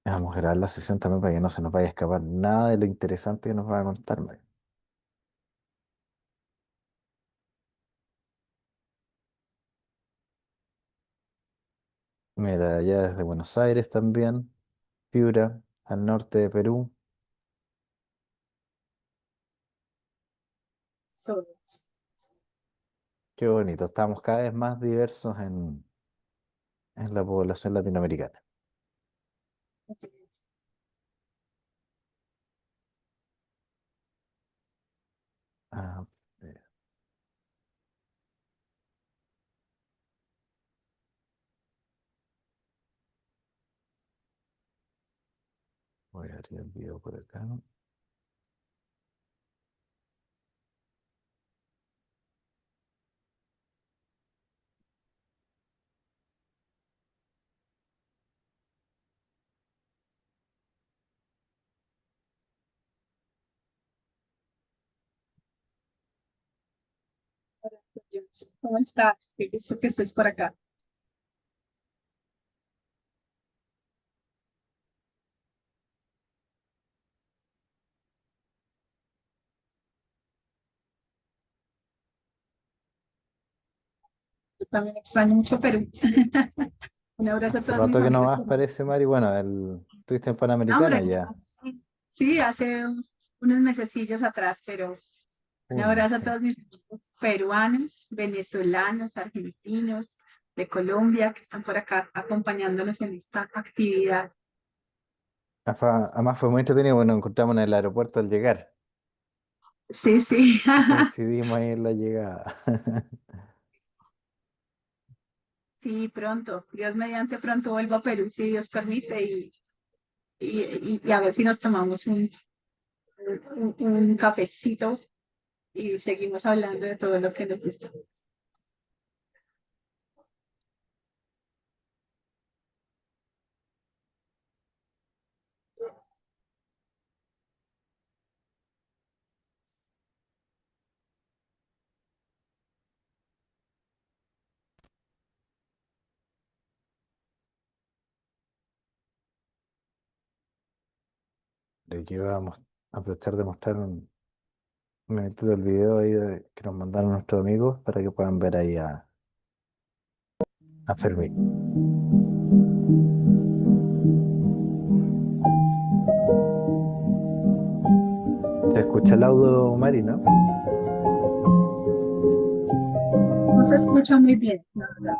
Vamos a grabar la sesión también para que no se nos vaya a escapar nada de lo interesante que nos va a contar, Mario. Mira, allá desde Buenos Aires también, Piura, al norte de Perú. Solos. Qué bonito, estamos cada vez más diversos en la población latinoamericana. Así es. Ah, voy a abrir el video por acá. ¿Cómo estás? Qué gusto que estés por acá. Yo también extraño mucho Perú. Un abrazo a Hace todos mis rato que no amigos vas, peruanos. parece, Mari. Bueno, estuviste en No, hombre, Panamericana ya, ya. sí, sí, hace unos mesecillos atrás, pero un Uno, abrazo a sí. todos mis amigos peruanos, venezolanos, argentinos, de Colombia, que están por acá acompañándonos en esta actividad. Además fue muy entretenido, bueno, nos encontramos en el aeropuerto al llegar. Sí, sí. Coincidimos ahí en la llegada. Sí, pronto, Dios mediante pronto vuelvo a Perú, si Dios permite, y a ver si nos tomamos un cafecito y seguimos hablando de todo lo que nos gusta. Le quiero aprovechar de mostrar un minutito del video ahí que nos mandaron nuestros amigos para que puedan ver ahí a Fermín. Se escucha el audio, Mari, ¿no? No se escucha muy bien, la verdad.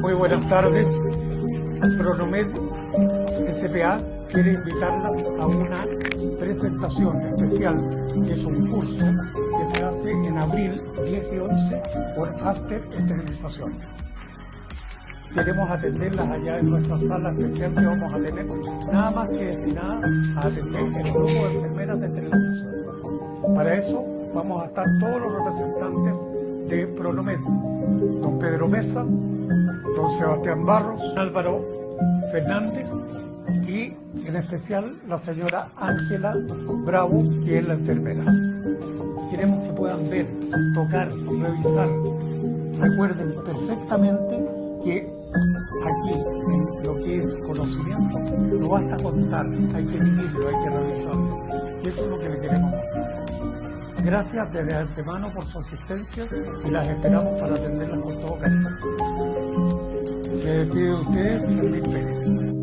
Muy buenas tardes. Pronomed SPA quiere invitarlas a una presentación especial, que es un curso que se hace en abril 10 y 11 por After Esterilización. Queremos atenderlas allá en nuestra sala especial que vamos a tener, nada más que destinada a atender el grupo de enfermeras de esterilización. Para eso vamos a estar todos los representantes de Pronomed, don Pedro Mesa, don Sebastián Barros, Álvaro Fernández y en especial la señora Ángela Bravo, que es la enfermera. Queremos que puedan ver, tocar, revisar. Recuerden perfectamente que aquí, en lo que es conocimiento, no basta contar, hay que vivirlo, hay que realizarlo. Y eso es lo que le queremos mostrar. Gracias desde antemano por su asistencia y las esperamos para atenderlas con todo cariño. Se despide de ustedes, Fermín Pérez.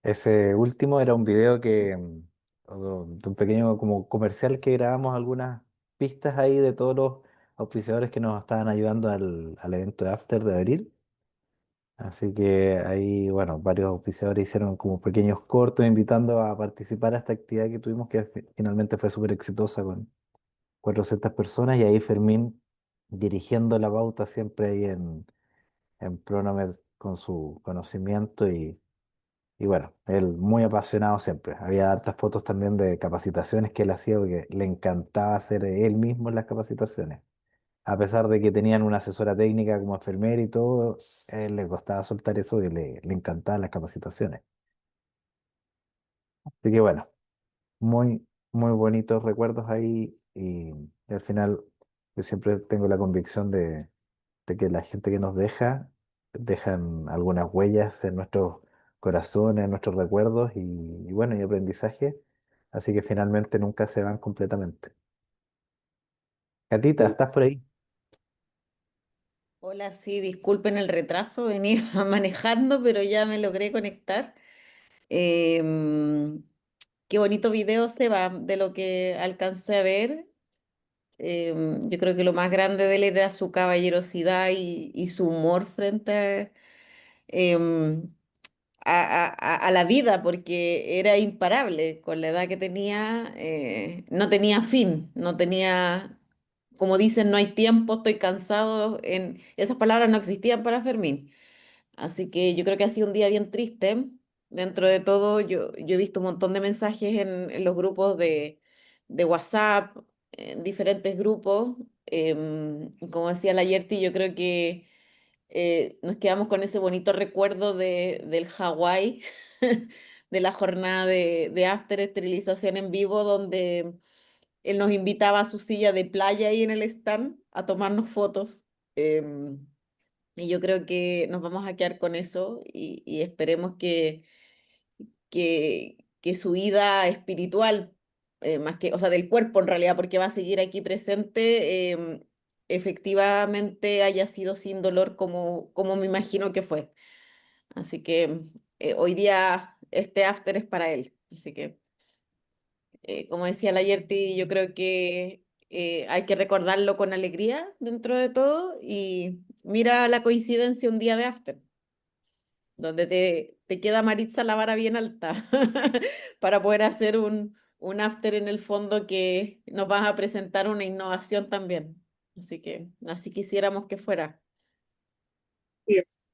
Ese último era un video de un pequeño como comercial que grabamos algunas pistas ahí de todos los auspiciadores que nos estaban ayudando al evento de After de abril. Así que ahí, bueno, varios auspiciadores hicieron como pequeños cortos invitando a participar a esta actividad que tuvimos, que finalmente fue súper exitosa con 400 personas, y ahí Fermín dirigiendo la pauta siempre ahí en Pronomed con su conocimiento y bueno, él muy apasionado siempre. Había hartas fotos también de capacitaciones que él hacía porque le encantaba hacer él mismo las capacitaciones. A pesar de que tenían una asesora técnica como enfermera y todo, a él le costaba soltar eso y le encantaban las capacitaciones. Así que bueno, muy, muy bonitos recuerdos ahí y al final yo siempre tengo la convicción de que la gente que nos dejan algunas huellas en nuestros corazones, en nuestros recuerdos y bueno, y aprendizaje, así que finalmente nunca se van completamente. Catita, ¿estás por ahí? Hola, sí, disculpen el retraso, venía manejando, pero ya me logré conectar. Em, Qué bonito video se va de lo que alcancé a ver. Yo creo que lo más grande de él era su caballerosidad y su humor frente em, a la vida, porque era imparable. Con la edad que tenía, no tenía fin, no tenía, como dicen, no hay tiempo, estoy cansado. Esas palabras no existían para Fermín. Así que yo creo que ha sido un día bien triste. Dentro de todo, yo he visto un montón de mensajes en los grupos de WhatsApp, en diferentes grupos. Como decía la Yerti, yo creo que nos quedamos con ese bonito recuerdo del Hawái, de la jornada de after esterilización en vivo, donde él nos invitaba a su silla de playa ahí en el stand a tomarnos fotos. Em, y yo creo que nos vamos a quedar con eso y esperemos que su vida espiritual, más que, o sea, del cuerpo en realidad, porque va a seguir aquí presente, efectivamente haya sido sin dolor como me imagino que fue. Así que hoy día este after es para él. Así que, como decía la Yerti, yo creo que hay que recordarlo con alegría dentro de todo y mira la coincidencia un día de after donde te queda Maritza la vara bien alta para poder hacer un after en el fondo que nos vas a presentar una innovación también. Así que así quisiéramos que fuera. Sí, es.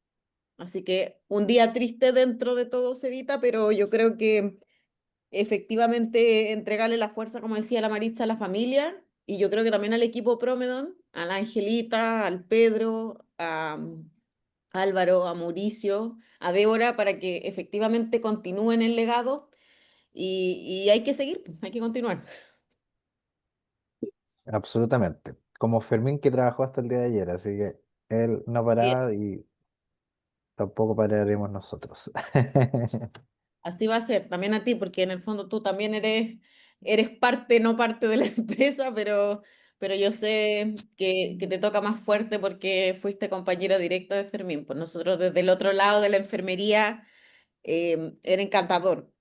Así que un día triste dentro de todo, Cevita, pero yo creo que efectivamente entregarle la fuerza, como decía la Maritza, a la familia y yo creo que también al equipo Promedon, a la Angelita, al Pedro, a Álvaro, a Mauricio, a Débora, para que efectivamente continúen el legado y hay que seguir, pues, hay que continuar. Absolutamente. Como Fermín que trabajó hasta el día de ayer, así que él no Así es. paraba y tampoco pararemos nosotros. Así va a ser, también a ti, porque en el fondo tú también eres parte, no parte de la empresa, pero yo sé que te toca más fuerte porque fuiste compañero directo de Fermín. Pues nosotros desde el otro lado de la enfermería era encantador,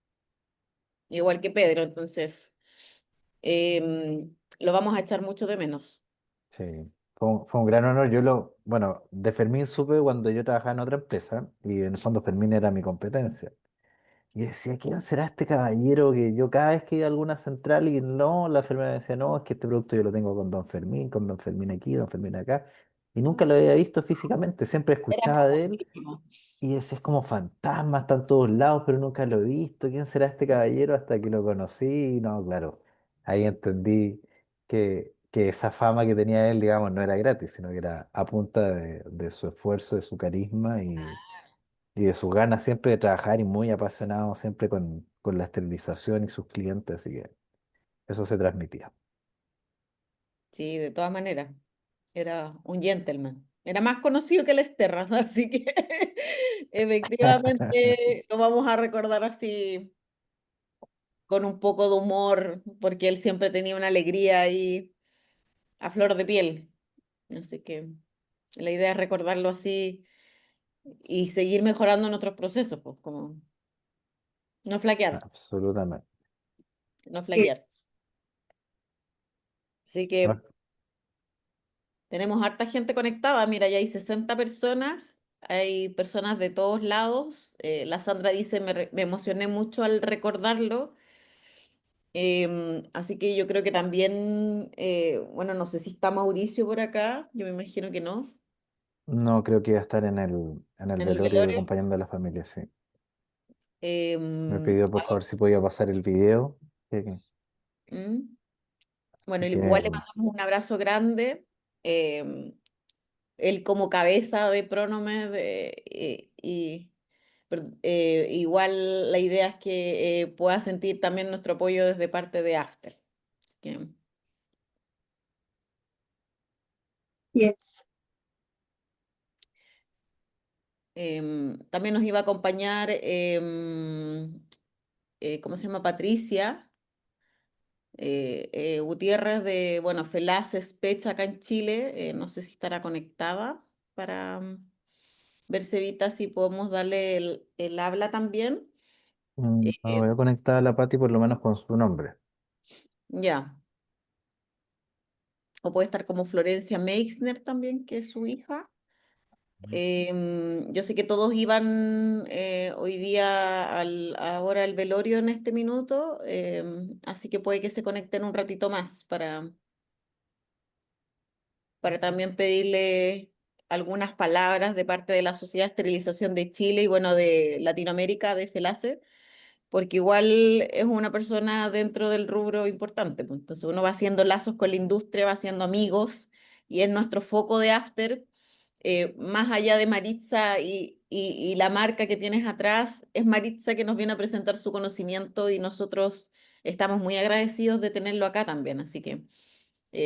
igual que Pedro, entonces lo vamos a echar mucho de menos. Sí, fue un gran honor. Bueno, de Fermín supe cuando yo trabajaba en otra empresa y en el fondo Fermín era mi competencia. Y decía, ¿quién será este caballero que yo cada vez que iba a alguna central y no, la enfermera decía, no, es que este producto yo lo tengo con Don Fermín aquí, Don Fermín acá. Y nunca lo había visto físicamente, siempre Era escuchaba de él famosísimo. y decía, es como fantasma, está en todos lados, pero nunca lo he visto. ¿Quién será este caballero? Hasta que lo conocí. Y no, claro, ahí entendí que esa fama que tenía él, digamos, no era gratis, sino que era a punta de su esfuerzo, de su carisma y de sus ganas siempre de trabajar y muy apasionado siempre con la esterilización y sus clientes, así que eso se transmitía. Sí, de todas maneras, era un gentleman. Era más conocido que el Esterra, así que efectivamente lo vamos a recordar así con un poco de humor, porque él siempre tenía una alegría ahí a flor de piel. Así que la idea es recordarlo así y seguir mejorando nuestros procesos, pues como No flaquear, absolutamente. no flaquear. Yes. Así Ah, que tenemos harta gente conectada. Mira, ya hay 60 personas, hay personas de todos lados. La Sandra dice, me emocioné mucho al recordarlo. Así que yo creo que también, bueno, no sé si está Mauricio por acá, yo me imagino que no. no, creo que iba a estar en el En el velorio velorio. acompañando a la familia, sí. Me Em, pidió por favor si podía pasar el video. mm, bueno, Que, igual le mandamos un abrazo grande. em, Él como cabeza de Pronome igual la idea es que pueda sentir también nuestro apoyo desde parte de After. Así que, Yes. también nos iba a acompañar, ¿cómo se llama? Patricia Gutiérrez de, bueno, Felaces Pech acá en Chile. No sé si estará conectada para ver si evita si podemos darle el habla también. no Eh, voy a conectar a la Pati por lo menos con su nombre. ya. O puede estar como Florencia Meixner también, que es su hija. Yo sé que todos iban hoy día ahora al velorio en este minuto, así que puede que se conecten un ratito más para también pedirle algunas palabras de parte de la Sociedad de Esterilización de Chile y bueno, de Latinoamérica, de FELACE, porque igual es una persona dentro del rubro importante, pues. Entonces uno va haciendo lazos con la industria, va haciendo amigos y es nuestro foco de After. Más allá de Maritza y la marca que tienes atrás, es Maritza que nos viene a presentar su conocimiento y nosotros estamos muy agradecidos de tenerlo acá también. Así que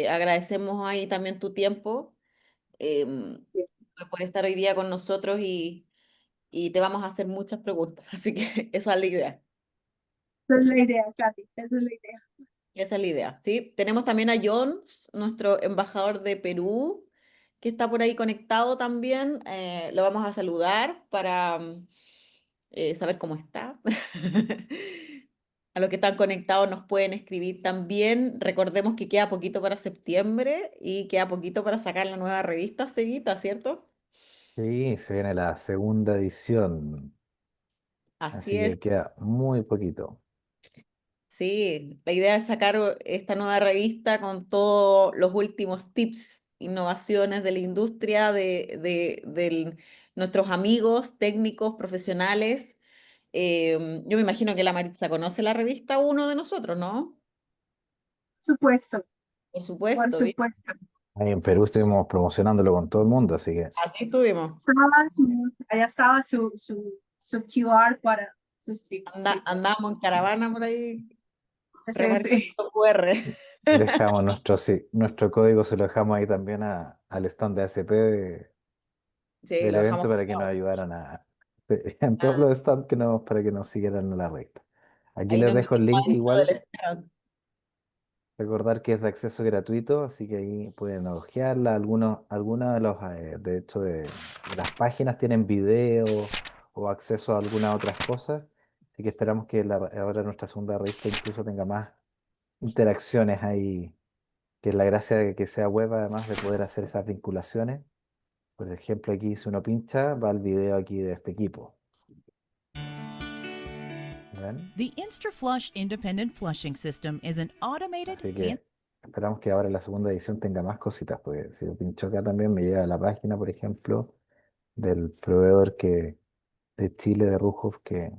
agradecemos ahí también tu tiempo por estar hoy día con nosotros y te vamos a hacer muchas preguntas. Así que esa es la idea. Esa es la idea, Katy, esa es la idea. Esa es la idea, ¿sí? Tenemos también a Jones, nuestro embajador de Perú, que está por ahí conectado también. Lo vamos a saludar para saber cómo está. A los que están conectados nos pueden escribir también. Recordemos que queda poquito para septiembre y queda poquito para sacar la nueva revista Cevita, ¿cierto? Sí, se viene la segunda edición, Así así es. que queda muy poquito. Sí, la idea es sacar esta nueva revista con todos los últimos tips, innovaciones de la industria, nuestros amigos técnicos, profesionales. Yo me imagino que la Maritza conoce la revista Uno de nosotros, ¿no? Supuesto, Por por supuesto, ¿viste? supuesto. Ahí en Perú estuvimos promocionándolo con todo el mundo, así que Así estuvimos. Allá estaba su QR para suscribir. Sí, Andamos en caravana por ahí remarcando sí. QR. dejamos nuestro, sí, nuestro código, se lo dejamos ahí también al stand de ACP Sí, del lo dejamos evento para que nos pegado. ayudaran en todos Ah, los stands para que nos siguieran en la recta. Aquí ahí les nos dejo el metimos link dentro del igual. stand. Recordar que es de acceso gratuito, así que ahí pueden hojearla. Algunos de los, de hecho, de las páginas tienen video o acceso a algunas otras cosas. Así que esperamos que ahora nuestra segunda revista incluso tenga más interacciones ahí, que es la gracia de que sea web, además de poder hacer esas vinculaciones. Por ejemplo, aquí si uno pincha, va el video aquí de este equipo. ¿Ven? The InstaFlush Independent Flushing System is an automated Así hand. que esperamos que ahora la segunda edición tenga más cositas, porque si lo pincho acá también me llega a la página, por ejemplo, del proveedor de Chile, de Rujov, que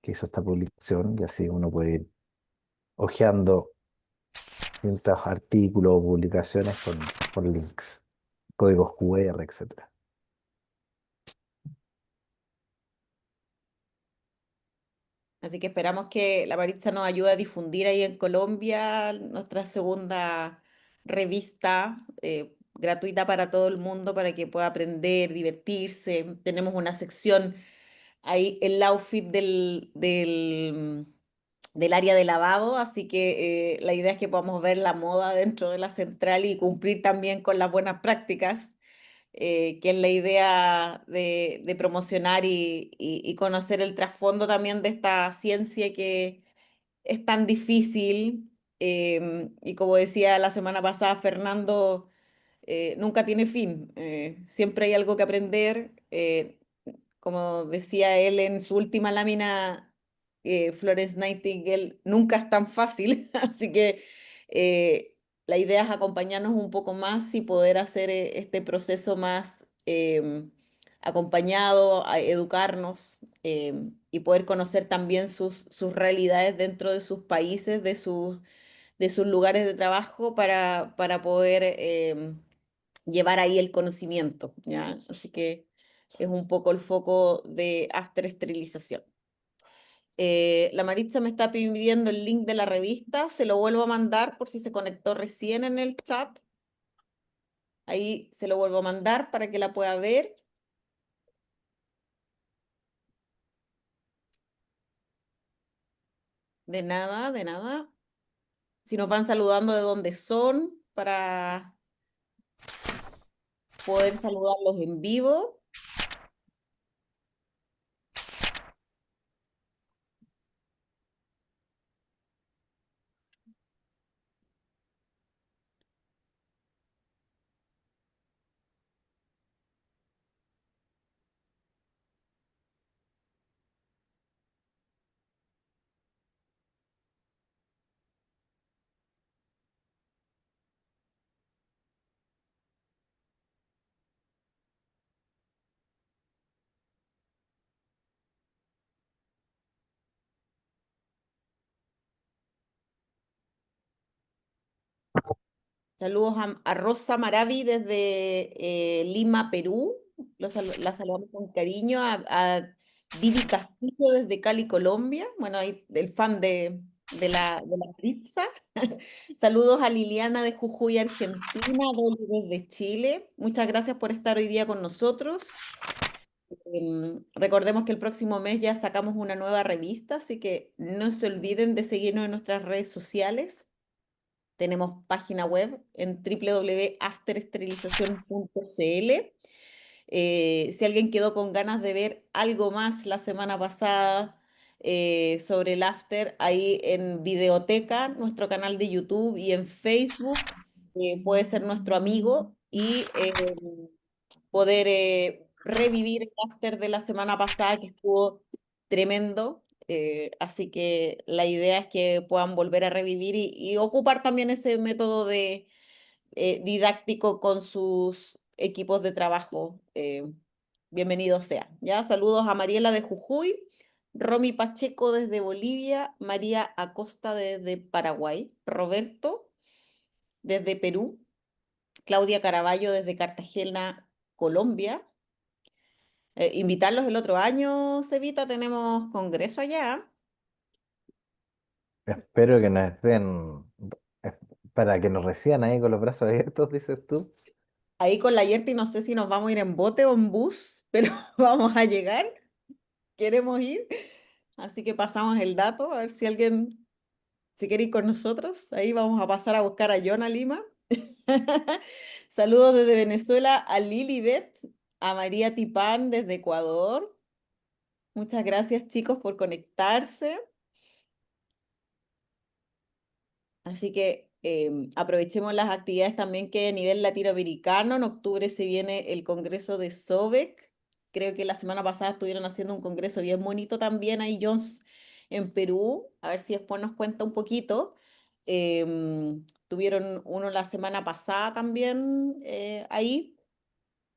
hizo esta publicación, y así uno puede ir hojeando distintos artículos o publicaciones con links, códigos QR, etcétera. Así que esperamos que la Maritza nos ayude a difundir ahí en Colombia nuestra segunda revista gratuita para todo el mundo para que pueda aprender, divertirse. Tenemos una sección ahí, el outfit del área de lavado, así que la idea es que podamos ver la moda dentro de la central y cumplir también con las buenas prácticas. que es la idea de promocionar y conocer el trasfondo también de esta ciencia que es tan difícil. Y como decía la semana pasada Fernando, nunca tiene fin. Siempre hay algo que aprender. Como decía él en su última lámina, Florence Nightingale, nunca es tan fácil. Así que la idea es acompañarnos un poco más y poder hacer este proceso más acompañado, a educarnos y poder conocer también sus realidades dentro de sus países, de sus lugares de trabajo para poder llevar ahí el conocimiento, ¿ya? Así que es un poco el foco de After Esterilización. La Maritza me está pidiendo el link de la revista, se lo vuelvo a mandar por si se conectó recién en el chat. Ahí se lo vuelvo a mandar para que la pueda ver. De nada, de nada. Si nos van saludando de dónde son para poder saludarlos en vivo. Saludos a Rosa Maravi desde Lima, Perú. La saludamos con cariño. A Divi Castillo desde Cali, Colombia. Bueno, ahí el fan de la pizza. Saludos a Liliana de Jujuy, Argentina. Dolly desde Chile. Muchas gracias por estar hoy día con nosotros. Recordemos que el próximo mes ya sacamos una nueva revista, así que no se olviden de seguirnos en nuestras redes sociales. Tenemos página web en www.afteresterilización.cl. Si alguien quedó con ganas de ver algo más la semana pasada sobre el after, ahí en Videoteca, nuestro canal de YouTube y en Facebook, puede ser nuestro amigo y poder revivir el after de la semana pasada que estuvo tremendo. Así que la idea es que puedan volver a revivir y ocupar también ese método didáctico con sus equipos de trabajo. Bienvenido sea. ¿Ya? Saludos a Mariela de Jujuy, Romy Pacheco desde Bolivia, María Acosta desde Paraguay, Roberto desde Perú, Claudia Caraballo desde Cartagena, Colombia. Invitarlos el otro año, Cevita, tenemos congreso allá. Espero que nos estén, eh, para que nos reciban ahí con los brazos abiertos, dices tú. Ahí con la Yerti no sé si nos vamos a ir en bote o en bus, pero vamos a llegar, queremos ir. Así que pasamos el dato, a ver si alguien, si quiere ir con nosotros. Ahí vamos a pasar a buscar a John a Lima. Saludos desde Venezuela a Lilibet, a María Tipán desde Ecuador. Muchas gracias chicos por conectarse. Así que aprovechemos las actividades también que a nivel latinoamericano. En octubre se viene el Congreso de SOVEC. Creo que la semana pasada estuvieron haciendo un congreso bien bonito también ahí, Jones, en Perú. A ver si después nos cuenta un poquito. Tuvieron uno la semana pasada también ahí.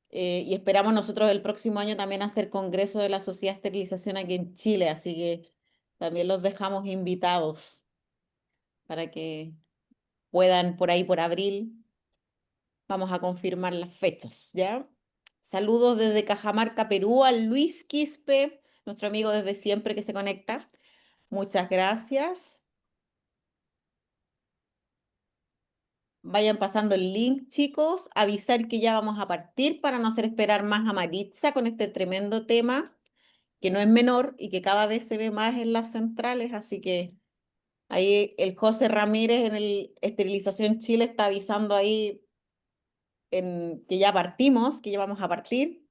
Y esperamos nosotros el próximo año también hacer congreso de la Sociedad de Esterilización aquí en Chile. Así que también los dejamos invitados para que puedan por ahí por abril. Vamos a confirmar las fechas, ¿ya? Saludos desde Cajamarca, Perú, a Luis Quispe, nuestro amigo desde siempre que se conecta. Muchas gracias. Vayan pasando el link, chicos. Avisar que ya vamos a partir para no hacer esperar más a Maritza con este tremendo tema, que no es menor y que cada vez se ve más en las centrales. Así que ahí el José Ramírez en el Esterilización Chile está avisando ahí que ya partimos, que ya vamos a partir.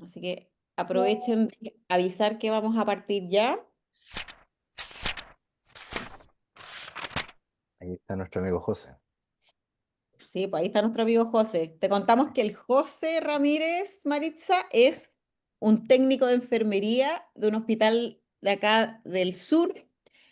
Así que aprovechen de avisar que vamos a partir ya. Ahí está nuestro amigo José. Sí, pues ahí está nuestro amigo José. Te contamos que el José Ramírez, Maritza, es un técnico de enfermería de un hospital de acá del sur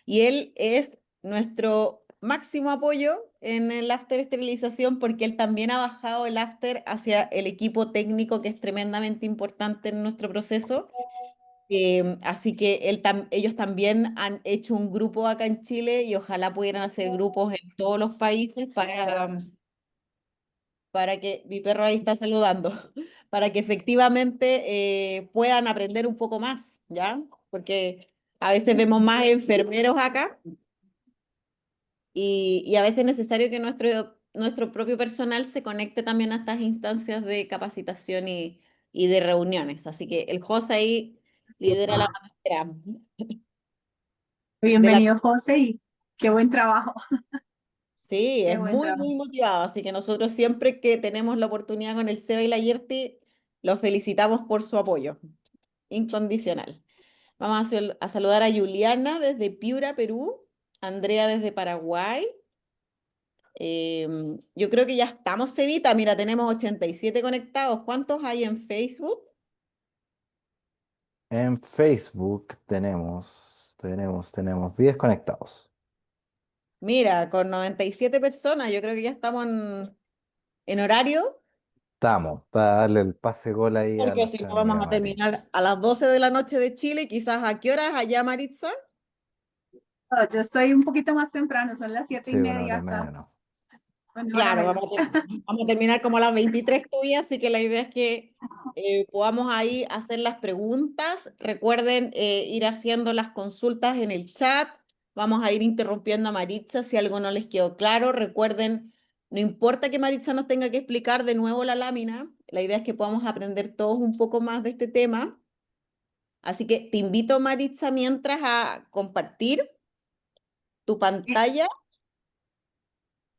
y él es nuestro máximo apoyo en el after esterilización porque él también ha bajado el after hacia el equipo técnico que es tremendamente importante en nuestro proceso. Así que ellos también han hecho un grupo acá en Chile y ojalá pudieran hacer grupos en todos los países para que mi perro ahí está saludando, para que efectivamente puedan aprender un poco más, ¿ya? Porque a veces vemos más enfermeros acá y a veces es necesario que nuestro propio personal se conecte también a estas instancias de capacitación y de reuniones. Así que el José ahí lidera la bandera de la. Bienvenido, José, y qué buen trabajo. Sí, Qué es buen muy, trabajo. muy motivado, así que nosotros siempre que tenemos la oportunidad con el Seba y la Yerti, los felicitamos por su apoyo incondicional. Vamos a saludar a Juliana desde Piura, Perú, Andrea desde Paraguay. Yo creo que ya estamos, Cevita, mira, tenemos 87 conectados. ¿Cuántos hay en Facebook? En Facebook tenemos 10 conectados. Mira, con 97 personas, yo creo que ya estamos en horario, Estamos, para darle el pase gol ahí a porque si no nuestra vamos amiga a Mari. terminar a las 12 de la noche de Chile, quizás a qué horas allá, Maritza. No, yo estoy un poquito más temprano, son las siete Sí, y una hora media y media, acá, ¿no? una hora Claro, menos. vamos a terminar como a las 23 tuyas, así que la idea es que podamos ahí hacer las preguntas. Recuerden ir haciendo las consultas en el chat. Vamos a ir interrumpiendo a Maritza si algo no les quedó claro. Recuerden, no importa que Maritza nos tenga que explicar de nuevo la lámina, la idea es que podamos aprender todos un poco más de este tema. Así que te invito, Maritza, mientras a compartir tu pantalla.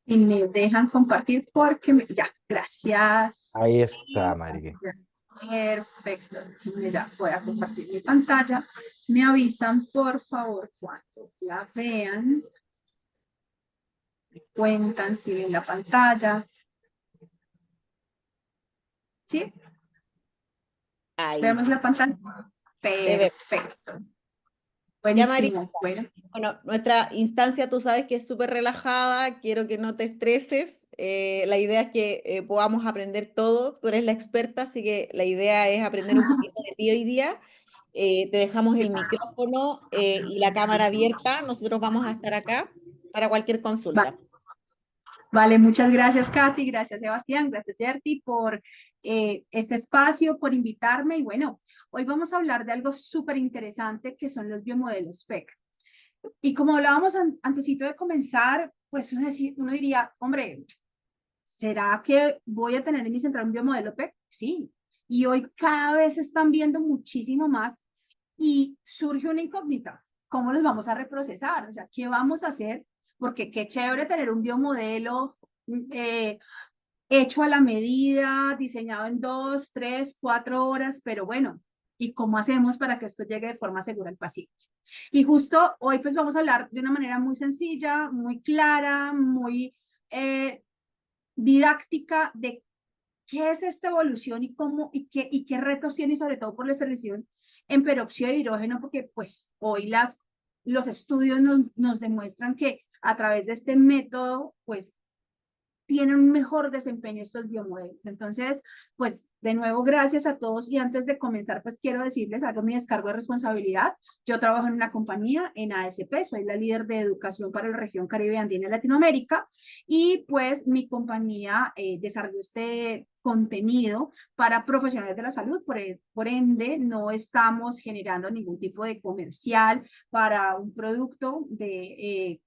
Y me dejan compartir porque ya, gracias. Ahí está, Mari. Perfecto. Ya voy a compartir mi pantalla. Me avisan, por favor, cuando la vean. Me cuentan si ven la pantalla. ¿Sí? Ahí ¿Vemos la sí, pantalla? te veo. Perfecto. Ya, Maritza. Buenísimo. Bueno, Bueno, nuestra instancia tú sabes que es súper relajada, quiero que no te estreses. La idea es que podamos aprender todo. Tú eres la experta, así que la idea es aprender un poquito de ti hoy día. Te dejamos el micrófono y la cámara abierta. Nosotros vamos a estar acá para cualquier va. consulta. Vale, muchas gracias, Katy, gracias, Sebastián, gracias, Yerti, por este espacio, por invitarme. Y bueno, hoy vamos a hablar de algo súper interesante que son los biomodelos PEC. Y como hablábamos antesito de comenzar, pues uno diría, hombre, ¿será que voy a tener en mi central un biomodelo PEC? Sí. Y hoy cada vez se están viendo muchísimo más y surge una incógnita. ¿Cómo los vamos a reprocesar? O sea, ¿qué vamos a hacer? Porque qué chévere tener un biomodelo hecho a la medida, diseñado en 2, 3, 4 horas, pero bueno, ¿y cómo hacemos para que esto llegue de forma segura al paciente? Y justo hoy pues vamos a hablar de una manera muy sencilla, muy clara, muy didáctica de qué es esta evolución y cómo y qué retos tiene, y sobre todo por la esterilización en peróxido de hidrógeno, porque pues hoy los estudios nos demuestran que a través de este método pues tienen un mejor desempeño estos biomodelos. Entonces, pues de nuevo, gracias a todos. Y antes de comenzar, pues quiero decirles, hago mi descargo de responsabilidad. Yo trabajo en una compañía, en ASP, soy la líder de educación para la región Caribe Andina y Latinoamérica. Y pues mi compañía desarrolló este contenido para profesionales de la salud, por ende no estamos generando ningún tipo de comercial para un producto que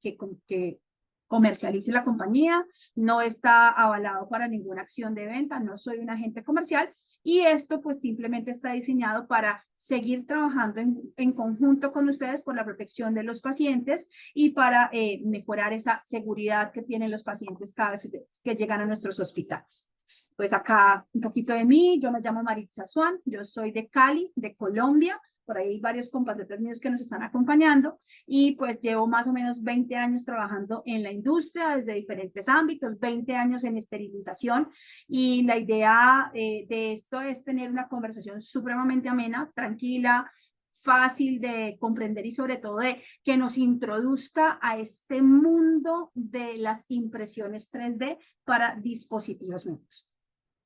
comercialice la compañía, no está avalado para ninguna acción de venta, no soy un agente comercial Y esto pues simplemente está diseñado para seguir trabajando en conjunto con ustedes por la protección de los pacientes y para mejorar esa seguridad que tienen los pacientes cada vez que llegan a nuestros hospitales. Pues acá un poquito de mí, yo me llamo Maritza Swan, yo soy de Cali, de Colombia. Por ahí hay varios compatriotas míos que nos están acompañando y pues llevo más o menos 20 años trabajando en la industria desde diferentes ámbitos, 20 años en esterilización, y la idea de esto es tener una conversación supremamente amena, tranquila, fácil de comprender y sobre todo de que nos introduzca a este mundo de las impresiones 3D para dispositivos médicos.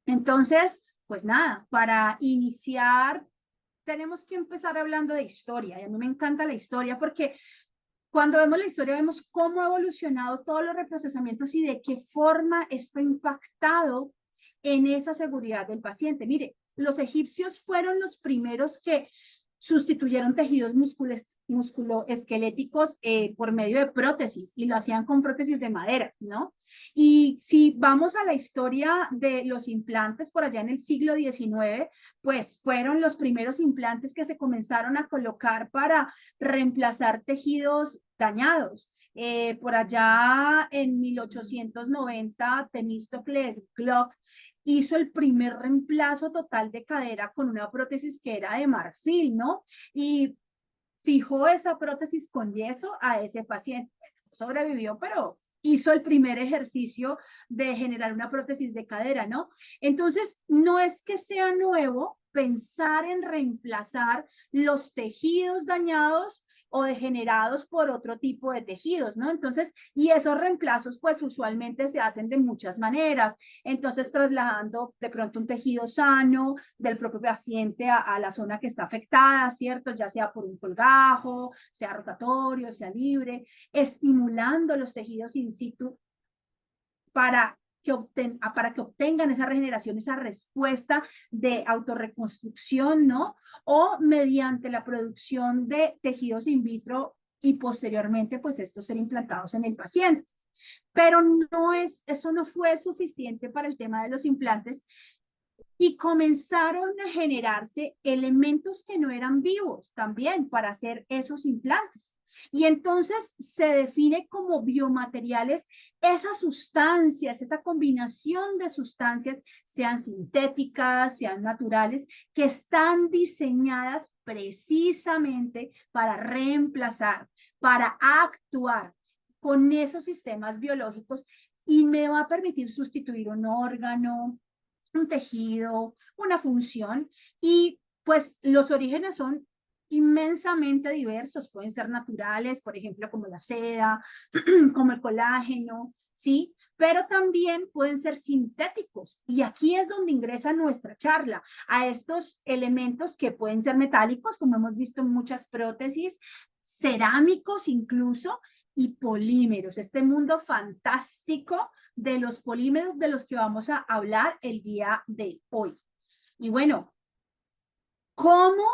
Entonces, pues nada, para iniciar tenemos que empezar hablando de historia, y a mí me encanta la historia porque cuando vemos la historia vemos cómo ha evolucionado todos los reprocesamientos y de qué forma esto ha impactado en esa seguridad del paciente. Mire, los egipcios fueron los primeros que sustituyeron tejidos musculoesqueléticos por medio de prótesis, y lo hacían con prótesis de madera, ¿no? Y si vamos a la historia de los implantes por allá en el siglo XIX, pues fueron los primeros implantes que se comenzaron a colocar para reemplazar tejidos dañados. Por allá en 1890, Temístocles Glock hizo el primer reemplazo total de cadera con una prótesis que era de marfil, ¿no? Y fijó esa prótesis con yeso a ese paciente. Sobrevivió, pero hizo el primer ejercicio de generar una prótesis de cadera, ¿no? Entonces, no es que sea nuevo pensar en reemplazar los tejidos dañados o degenerados por otro tipo de tejidos, ¿no? Entonces, y esos reemplazos pues usualmente se hacen de muchas maneras. Entonces, trasladando de pronto un tejido sano del propio paciente a la zona que está afectada, ¿cierto? Ya sea por un colgajo, sea rotatorio, sea libre, estimulando los tejidos in situ para que obtengan esa regeneración, esa respuesta de autorreconstrucción, ¿no? O mediante la producción de tejidos in vitro y posteriormente, pues estos ser implantados en el paciente. Pero eso no fue suficiente para el tema de los implantes, y comenzaron a generarse elementos que no eran vivos también para hacer esos implantes. Y entonces se define como biomateriales esas sustancias, esa combinación de sustancias, sean sintéticas, sean naturales, que están diseñadas precisamente para reemplazar, para actuar con esos sistemas biológicos, y me va a permitir sustituir un órgano, un tejido, una función. Y pues los orígenes son inmensamente diversos, pueden ser naturales, por ejemplo, como la seda, como el colágeno, ¿sí? Pero también pueden ser sintéticos. Y aquí es donde ingresa nuestra charla, a estos elementos que pueden ser metálicos, como hemos visto en muchas prótesis, cerámicos incluso, y polímeros, este mundo fantástico de los polímeros de los que vamos a hablar el día de hoy. Y bueno, ¿cómo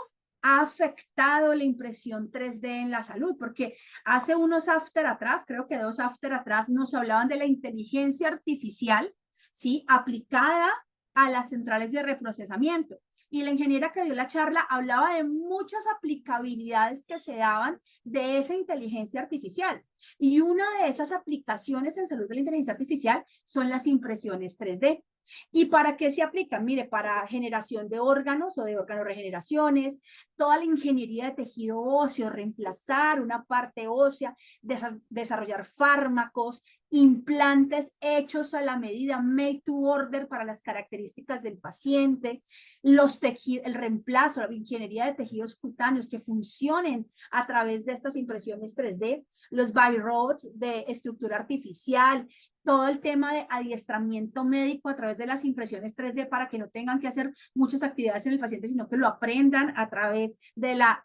ha afectado la impresión 3D en la salud? Porque hace unos after atrás, creo que 2 after atrás, nos hablaban de la inteligencia artificial, ¿sí? Aplicada a las centrales de reprocesamiento. Y la ingeniera que dio la charla hablaba de muchas aplicabilidades que se daban de esa inteligencia artificial. Y una de esas aplicaciones en salud de la inteligencia artificial son las impresiones 3D. ¿Y para qué se aplican? Mire, para generación de órganos o de órgano-regeneraciones, toda la ingeniería de tejido óseo, reemplazar una parte ósea, desarrollar fármacos, implantes hechos a la medida, made to order para las características del paciente, el reemplazo, la ingeniería de tejidos cutáneos que funcionen a través de estas impresiones 3D, los biorobots de estructura artificial, todo el tema de adiestramiento médico a través de las impresiones 3D para que no tengan que hacer muchas actividades en el paciente, sino que lo aprendan a través de la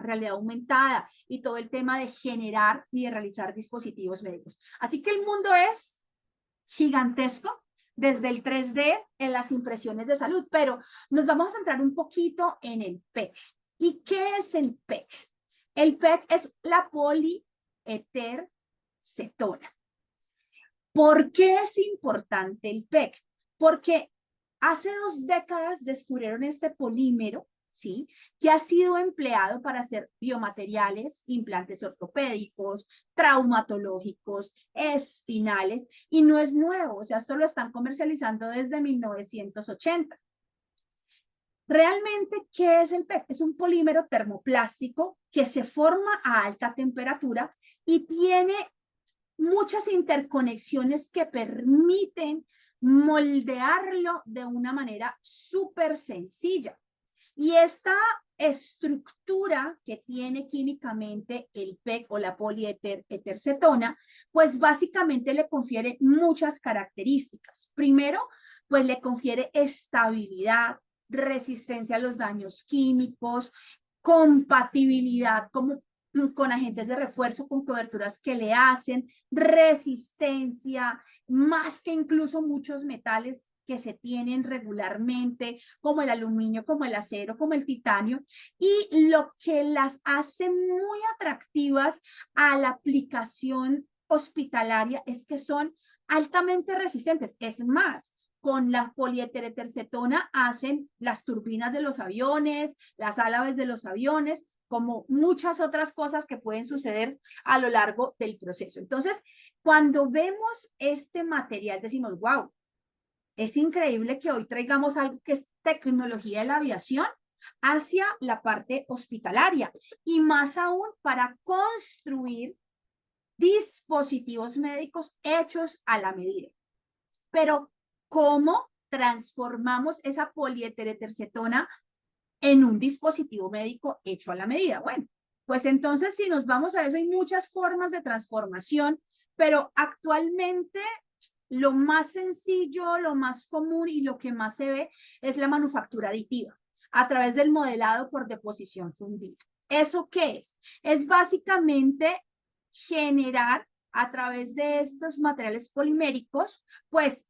realidad aumentada, y todo el tema de generar y de realizar dispositivos médicos. Así que el mundo es gigantesco desde el 3D en las impresiones de salud, pero nos vamos a centrar un poquito en el PEC. ¿Y qué es el PEC? El PEC es la polietercetona. ¿Por qué es importante el PEC? Porque hace 2 décadas descubrieron este polímero, ¿sí? Que ha sido empleado para hacer biomateriales, implantes ortopédicos, traumatológicos, espinales, y no es nuevo, o sea, esto lo están comercializando desde 1980. Realmente, ¿qué es el PET? Es un polímero termoplástico que se forma a alta temperatura y tiene muchas interconexiones que permiten moldearlo de una manera súper sencilla. Y esta estructura que tiene químicamente el PET o la polietercetona, pues básicamente le confiere muchas características. Primero, pues le confiere estabilidad, resistencia a los daños químicos, compatibilidad con agentes de refuerzo, con coberturas que le hacen, resistencia, más que incluso muchos metales que se tienen regularmente, como el aluminio, como el acero, como el titanio, y lo que las hace muy atractivas a la aplicación hospitalaria es que son altamente resistentes. Es más, con la polietercetona hacen las turbinas de los aviones, las álabes de los aviones, como muchas otras cosas que pueden suceder a lo largo del proceso. Entonces, cuando vemos este material, decimos, wow, es increíble que hoy traigamos algo que es tecnología de la aviación hacia la parte hospitalaria y más aún para construir dispositivos médicos hechos a la medida. Pero, ¿cómo transformamos esa polietercetona en un dispositivo médico hecho a la medida? Bueno, pues entonces si nos vamos a eso, hay muchas formas de transformación, pero actualmente lo más sencillo, lo más común y lo que más se ve es la manufactura aditiva a través del modelado por deposición fundida. ¿Eso qué es? Es básicamente generar a través de estos materiales poliméricos, pues,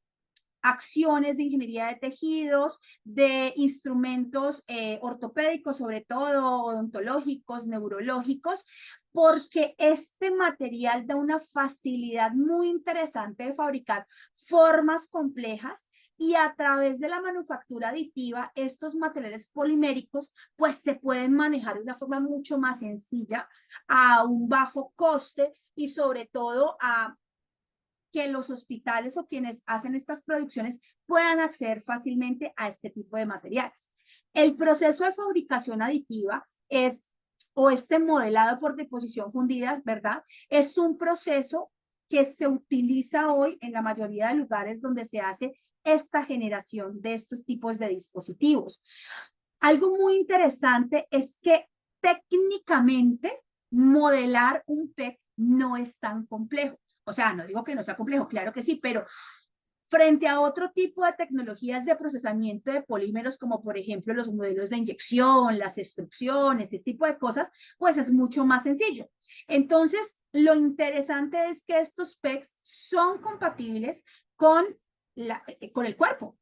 acciones de ingeniería de tejidos, de instrumentos ortopédicos, sobre todo odontológicos, neurológicos, porque este material da una facilidad muy interesante de fabricar formas complejas y a través de la manufactura aditiva, estos materiales poliméricos pues se pueden manejar de una forma mucho más sencilla, a un bajo coste y sobre todo a que los hospitales o quienes hacen estas producciones puedan acceder fácilmente a este tipo de materiales. El proceso de fabricación aditiva es, o este modelado por deposición fundida, ¿verdad? Es un proceso que se utiliza hoy en la mayoría de lugares donde se hace esta generación de estos tipos de dispositivos. Algo muy interesante es que técnicamente modelar un PET no es tan complejo. O sea, no digo que no sea complejo, claro que sí, pero frente a otro tipo de tecnologías de procesamiento de polímeros, como por ejemplo los modelos de inyección, las extrusiones, este tipo de cosas, pues es mucho más sencillo. Entonces, lo interesante es que estos PECs son compatibles con el cuerpo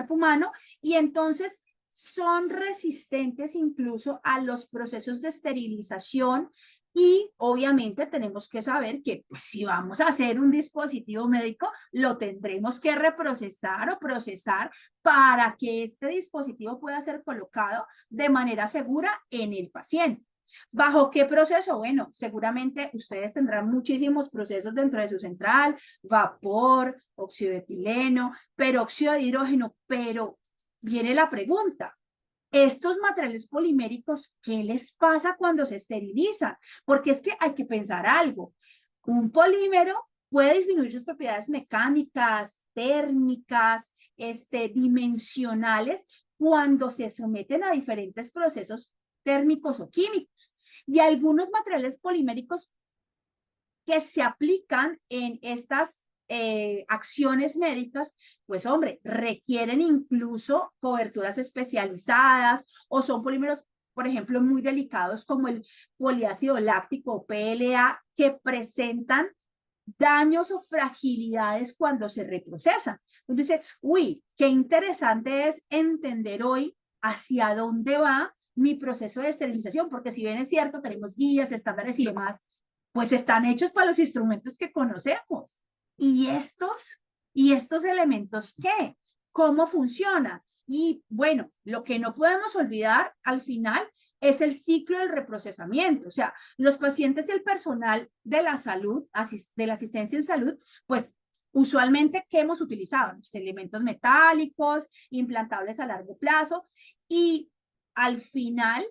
humano, y entonces son resistentes incluso a los procesos de esterilización. Y obviamente tenemos que saber que pues, si vamos a hacer un dispositivo médico, lo tendremos que reprocesar o procesar para que este dispositivo pueda ser colocado de manera segura en el paciente. ¿Bajo qué proceso? Bueno, seguramente ustedes tendrán muchísimos procesos dentro de su central, vapor, óxido de etileno, peróxido de hidrógeno, pero viene la pregunta. Estos materiales poliméricos, ¿qué les pasa cuando se esterilizan? Porque es que hay que pensar algo. Un polímero puede disminuir sus propiedades mecánicas, térmicas, dimensionales, cuando se someten a diferentes procesos térmicos o químicos. Y algunos materiales poliméricos que se aplican en estas acciones médicas, pues hombre, requieren incluso coberturas especializadas o son polímeros, por ejemplo, muy delicados como el poliácido láctico o PLA, que presentan daños o fragilidades cuando se reprocesan. Entonces, uy, qué interesante es entender hoy hacia dónde va mi proceso de esterilización, porque si bien es cierto, tenemos guías, estándares y demás, pues están hechos para los instrumentos que conocemos. ¿Y estos elementos qué? cómo funciona. Y bueno, lo que no podemos olvidar al final es el ciclo del reprocesamiento. O sea, los pacientes y el personal de la salud, de la asistencia en salud, pues usualmente, ¿qué hemos utilizado? Los elementos metálicos, implantables a largo plazo, y al final,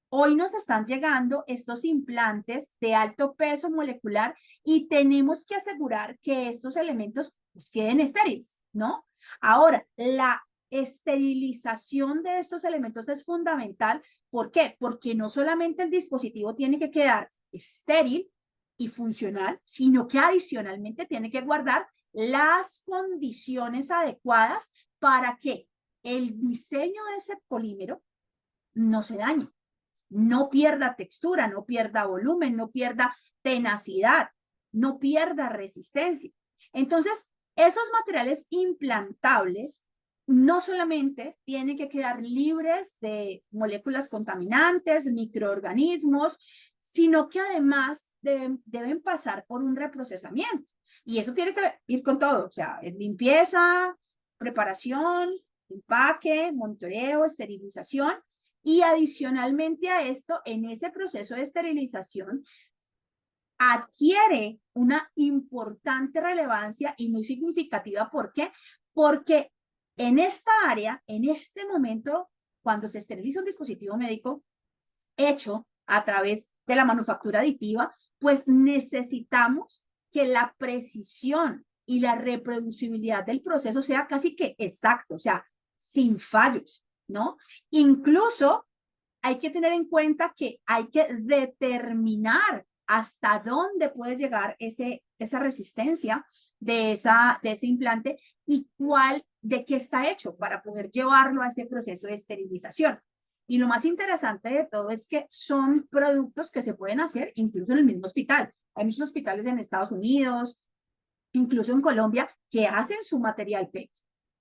hoy nos están llegando estos implantes de alto peso molecular y tenemos que asegurar que estos elementos pues, queden estériles, ¿no? Ahora, la esterilización de estos elementos es fundamental. ¿Por qué? Porque no solamente el dispositivo tiene que quedar estéril y funcional, sino que adicionalmente tiene que guardar las condiciones adecuadas para que el diseño de ese polímero no se dañe, no pierda textura, no pierda volumen, no pierda tenacidad, no pierda resistencia. Entonces, esos materiales implantables no solamente tienen que quedar libres de moléculas contaminantes, microorganismos, sino que además deben pasar por un reprocesamiento. Y eso tiene que ir con todo, o sea, limpieza, preparación, empaque, monitoreo, esterilización. Y adicionalmente a esto, en ese proceso de esterilización, adquiere una importante relevancia y muy significativa. ¿Por qué? Porque en esta área, en este momento, cuando se esteriliza un dispositivo médico hecho a través de la manufactura aditiva, pues necesitamos que la precisión y la reproducibilidad del proceso sea casi que exacto, o sea, sin fallos, ¿no? Incluso hay que tener en cuenta que hay que determinar hasta dónde puede llegar esa resistencia de ese implante y de qué está hecho para poder llevarlo a ese proceso de esterilización. Y lo más interesante de todo es que son productos que se pueden hacer incluso en el mismo hospital. Hay muchos hospitales en Estados Unidos, incluso en Colombia, que hacen su material PET.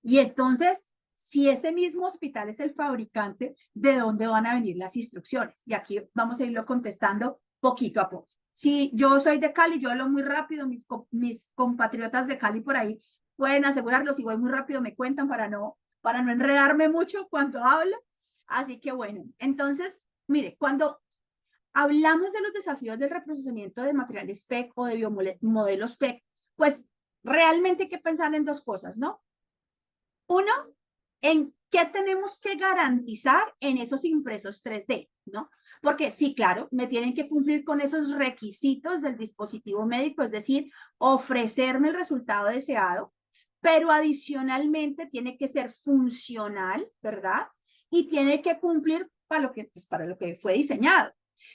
Y entonces, si ese mismo hospital es el fabricante, ¿de dónde van a venir las instrucciones? Y aquí vamos a irlo contestando poquito a poco. Si yo soy de Cali, yo hablo muy rápido, mis compatriotas de Cali por ahí pueden asegurarlo, si voy muy rápido me cuentan para no enredarme mucho cuando hablo. Así que bueno, entonces, mire, cuando hablamos de los desafíos del reprocesamiento de materiales PEC o de biomodelos PEC, pues realmente hay que pensar en dos cosas, ¿no? Uno, en qué tenemos que garantizar en esos impresos 3D, ¿no? Porque sí, claro, me tienen que cumplir con esos requisitos del dispositivo médico, es decir, ofrecerme el resultado deseado, pero adicionalmente tiene que ser funcional, ¿verdad? Y tiene que cumplir para lo que fue diseñado.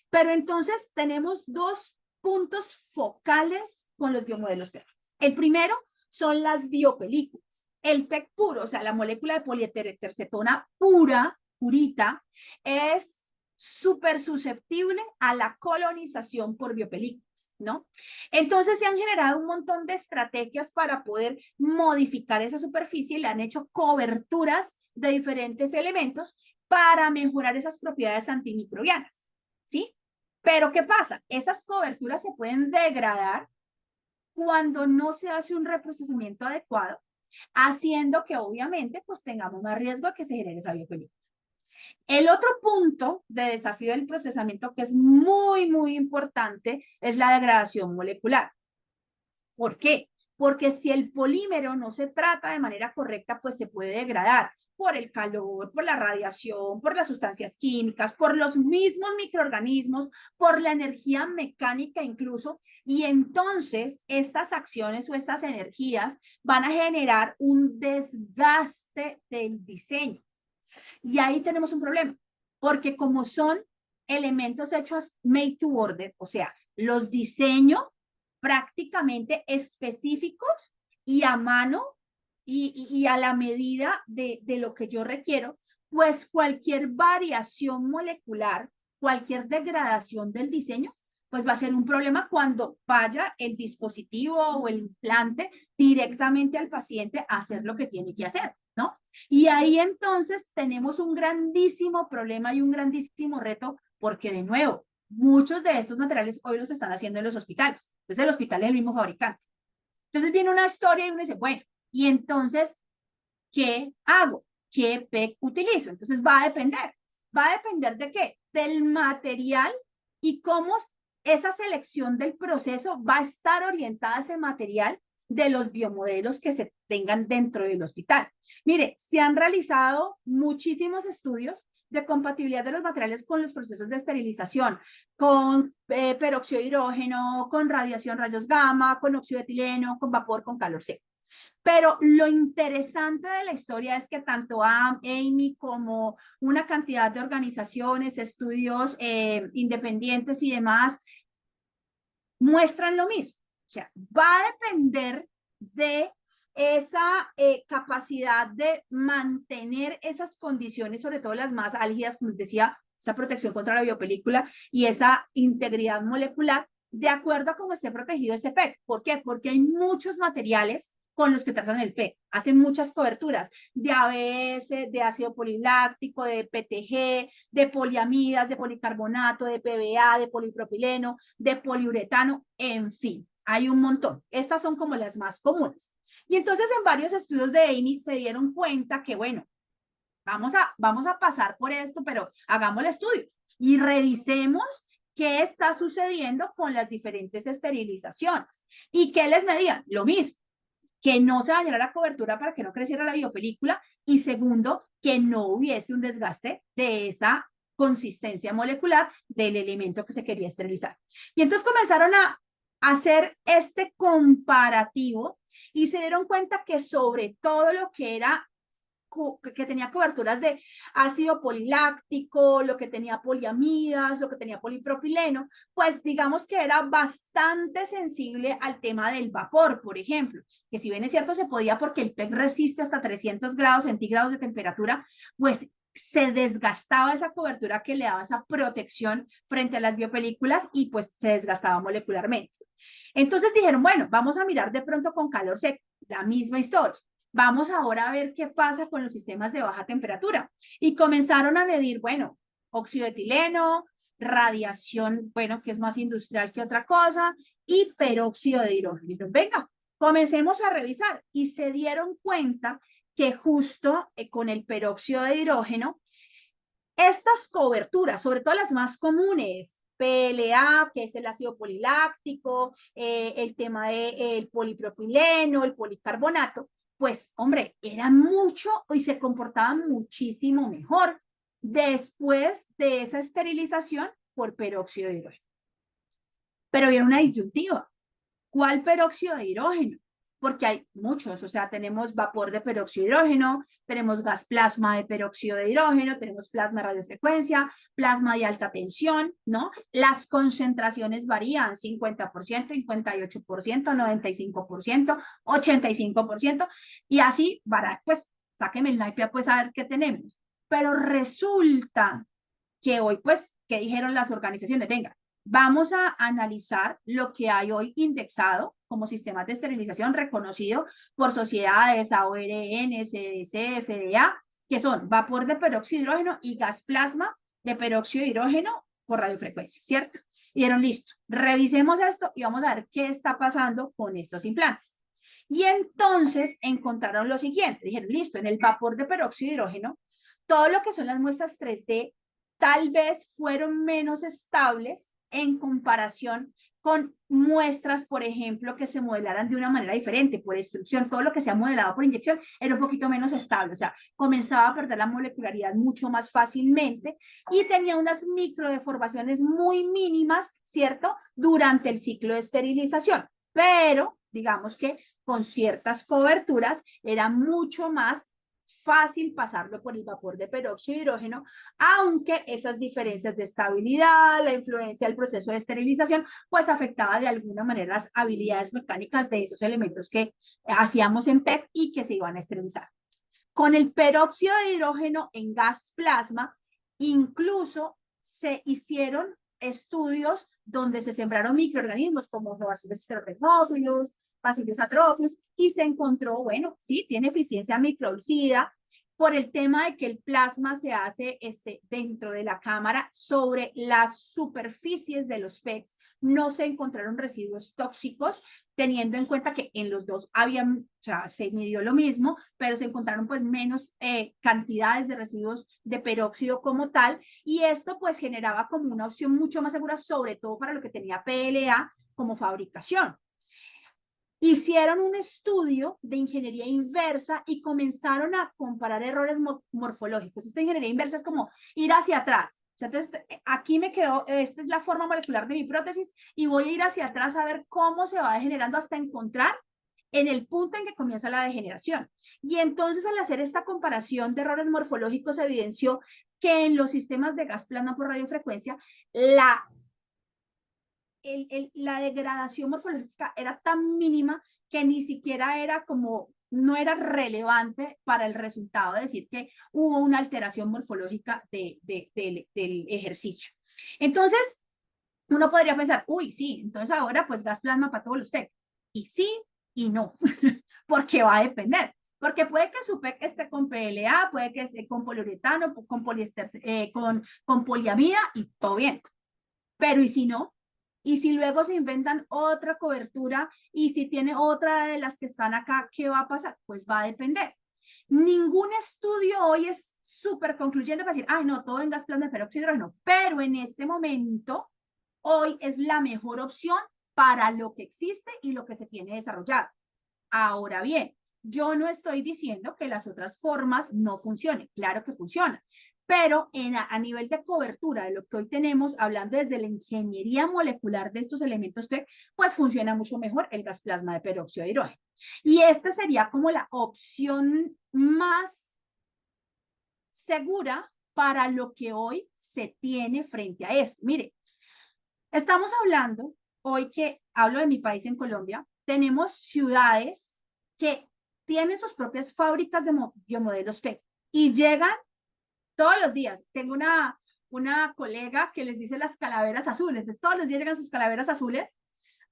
Pero entonces tenemos dos puntos focales con los biomodelos PEC. El primero son las biopelículas. El PEC puro, o sea, la molécula de polietercetona purita, es súper susceptible a la colonización por biopelículas, ¿no? Entonces se han generado un montón de estrategias para poder modificar esa superficie y le han hecho coberturas de diferentes elementos para mejorar esas propiedades antimicrobianas, ¿sí? Pero ¿qué pasa? Esas coberturas se pueden degradar cuando no se hace un reprocesamiento adecuado, haciendo que obviamente pues tengamos más riesgo de que se genere esa biopelícula. El otro punto de desafío del procesamiento que es muy, muy importante es la degradación molecular. ¿Por qué? Porque si el polímero no se trata de manera correcta, pues se puede degradar por el calor, por la radiación, por las sustancias químicas, por los mismos microorganismos, por la energía mecánica incluso, y entonces estas acciones o estas energías van a generar un desgaste del diseño. Y ahí tenemos un problema, porque como son elementos hechos made to order, o sea, los diseño prácticamente específicos y a mano y a la medida de lo que yo requiero, pues cualquier variación molecular, cualquier degradación del diseño, pues va a ser un problema cuando vaya el dispositivo o el implante directamente al paciente a hacer lo que tiene que hacer, ¿no? Y ahí entonces tenemos un grandísimo problema y un grandísimo reto, porque de nuevo, muchos de estos materiales hoy los están haciendo en los hospitales. Entonces el hospital es el mismo fabricante. Entonces viene una historia y uno dice, bueno, y entonces, ¿qué hago? ¿Qué PEC utilizo? Entonces va a depender. ¿Va a depender de qué? Del material y cómo esa selección del proceso va a estar orientada a ese material de los biomodelos que se tengan dentro del hospital. Mire, se han realizado muchísimos estudios de compatibilidad de los materiales con los procesos de esterilización, con peróxido de hidrógeno, con radiación rayos gamma, con óxido de etileno, con vapor, con calor seco. Pero lo interesante de la historia es que tanto Amy como una cantidad de organizaciones, estudios independientes y demás muestran lo mismo. O sea, va a depender de esa capacidad de mantener esas condiciones, sobre todo las más álgidas, como les decía, esa protección contra la biopelícula y esa integridad molecular, de acuerdo a cómo esté protegido ese PEC. ¿Por qué? Porque hay muchos materiales con los que tratan el PEC. Hacen muchas coberturas de ABS, de ácido poliláctico, de PTG, de poliamidas, de policarbonato, de PVA, de polipropileno, de poliuretano, en fin, hay un montón. Estas son como las más comunes. Y entonces en varios estudios de Amy se dieron cuenta que, bueno, vamos a pasar por esto, pero hagamos el estudio y revisemos qué está sucediendo con las diferentes esterilizaciones. ¿Y qué les medían? Lo mismo, que no se dañara la cobertura para que no creciera la biopelícula y segundo, que no hubiese un desgaste de esa consistencia molecular del elemento que se quería esterilizar. Y entonces comenzaron a hacer este comparativo y se dieron cuenta que sobre todo lo que era que tenía coberturas de ácido poliláctico, lo que tenía poliamidas, lo que tenía polipropileno, pues digamos que era bastante sensible al tema del vapor, por ejemplo, que si bien es cierto se podía porque el PEC resiste hasta 300 grados centígrados de temperatura, pues se desgastaba esa cobertura que le daba esa protección frente a las biopelículas y pues se desgastaba molecularmente. Entonces dijeron, bueno, vamos a mirar de pronto con calor seco, la misma historia. Vamos ahora a ver qué pasa con los sistemas de baja temperatura. Y comenzaron a medir, bueno, óxido de etileno, radiación, bueno, que es más industrial que otra cosa, y peróxido de hidrógeno. Y venga, comencemos a revisar. Y se dieron cuenta que justo con el peróxido de hidrógeno, estas coberturas, sobre todo las más comunes, PLA, que es el ácido poliláctico, el tema del polipropileno, el policarbonato, pues, hombre, era mucho y se comportaban muchísimo mejor después de esa esterilización por peróxido de hidrógeno. Pero había una disyuntiva. ¿Cuál peróxido de hidrógeno? Porque hay muchos, o sea, tenemos vapor de peróxido de hidrógeno, tenemos gas plasma de peróxido de hidrógeno, tenemos plasma de radiofrecuencia, plasma de alta tensión, ¿no? Las concentraciones varían, 50%, 58%, 95%, 85%, y así, pues, sáquenme el naipia, pues, a ver qué tenemos. Pero resulta que hoy, pues, ¿qué dijeron las organizaciones? Venga, vamos a analizar lo que hay hoy indexado como sistemas de esterilización reconocido por sociedades AORN, CDC, FDA, que son vapor de peróxido de hidrógeno y gas plasma de peróxido de hidrógeno por radiofrecuencia, ¿cierto? Y dijeron, listo, revisemos esto y vamos a ver qué está pasando con estos implantes. Y entonces encontraron lo siguiente, dijeron, listo, en el vapor de peróxido de hidrógeno, todo lo que son las muestras 3D tal vez fueron menos estables en comparación con muestras, por ejemplo, que se modelaran de una manera diferente, por extrusión. Todo lo que se ha modelado por inyección era un poquito menos estable, o sea, comenzaba a perder la molecularidad mucho más fácilmente y tenía unas microdeformaciones muy mínimas, ¿cierto?, durante el ciclo de esterilización. Pero, digamos que con ciertas coberturas era mucho más fácil pasarlo por el vapor de peróxido de hidrógeno, aunque esas diferencias de estabilidad, la influencia del proceso de esterilización, pues afectaba de alguna manera las habilidades mecánicas de esos elementos que hacíamos en PET y que se iban a esterilizar. Con el peróxido de hidrógeno en gas plasma, incluso se hicieron estudios donde se sembraron microorganismos como Bacillus stereothemophilus, Bacillus atrophius, y se encontró, bueno, sí, tiene eficiencia microbicida por el tema de que el plasma se hace dentro de la cámara sobre las superficies de los PECs. No se encontraron residuos tóxicos, teniendo en cuenta que en los dos habían, o sea, se midió lo mismo, pero se encontraron pues menos cantidades de residuos de peróxido como tal, y esto pues generaba como una opción mucho más segura, sobre todo para lo que tenía PLA como fabricación. Hicieron un estudio de ingeniería inversa y comenzaron a comparar errores morfológicos. Esta ingeniería inversa es como ir hacia atrás. O sea, entonces, aquí me quedó, esta es la forma molecular de mi prótesis y voy a ir hacia atrás a ver cómo se va degenerando hasta encontrar en el punto en que comienza la degeneración. Y entonces, al hacer esta comparación de errores morfológicos, se evidenció que en los sistemas de gas plasma por radiofrecuencia, la degradación morfológica era tan mínima que ni siquiera era como, no era relevante para el resultado de decir que hubo una alteración morfológica del ejercicio. Entonces, uno podría pensar, uy, sí, entonces ahora pues gas plasma para todos los PEC. Y sí y no, porque va a depender. Porque puede que su PEC esté con PLA, puede que esté con poliuretano, con poliéster, con poliamida y todo bien. Pero ¿y si no? Y si luego se inventan otra cobertura y si tiene otra de las que están acá, ¿qué va a pasar? Pues va a depender. Ningún estudio hoy es súper concluyente para decir, ay, no, todo en gas plasma de peróxido de hidrógeno, pero en este momento, hoy es la mejor opción para lo que existe y lo que se tiene desarrollado. Ahora bien, yo no estoy diciendo que las otras formas no funcionen, claro que funcionan, pero a nivel de cobertura de lo que hoy tenemos, hablando desde la ingeniería molecular de estos elementos PEC, pues funciona mucho mejor el gas plasma de peróxido de hidrógeno. Y esta sería como la opción más segura para lo que hoy se tiene frente a esto. Mire, estamos hablando, hoy que hablo de mi país en Colombia, tenemos ciudades que tienen sus propias fábricas de biomodelos PEC y llegan todos los días. Tengo una colega que les dice las calaveras azules. Entonces, todos los días llegan sus calaveras azules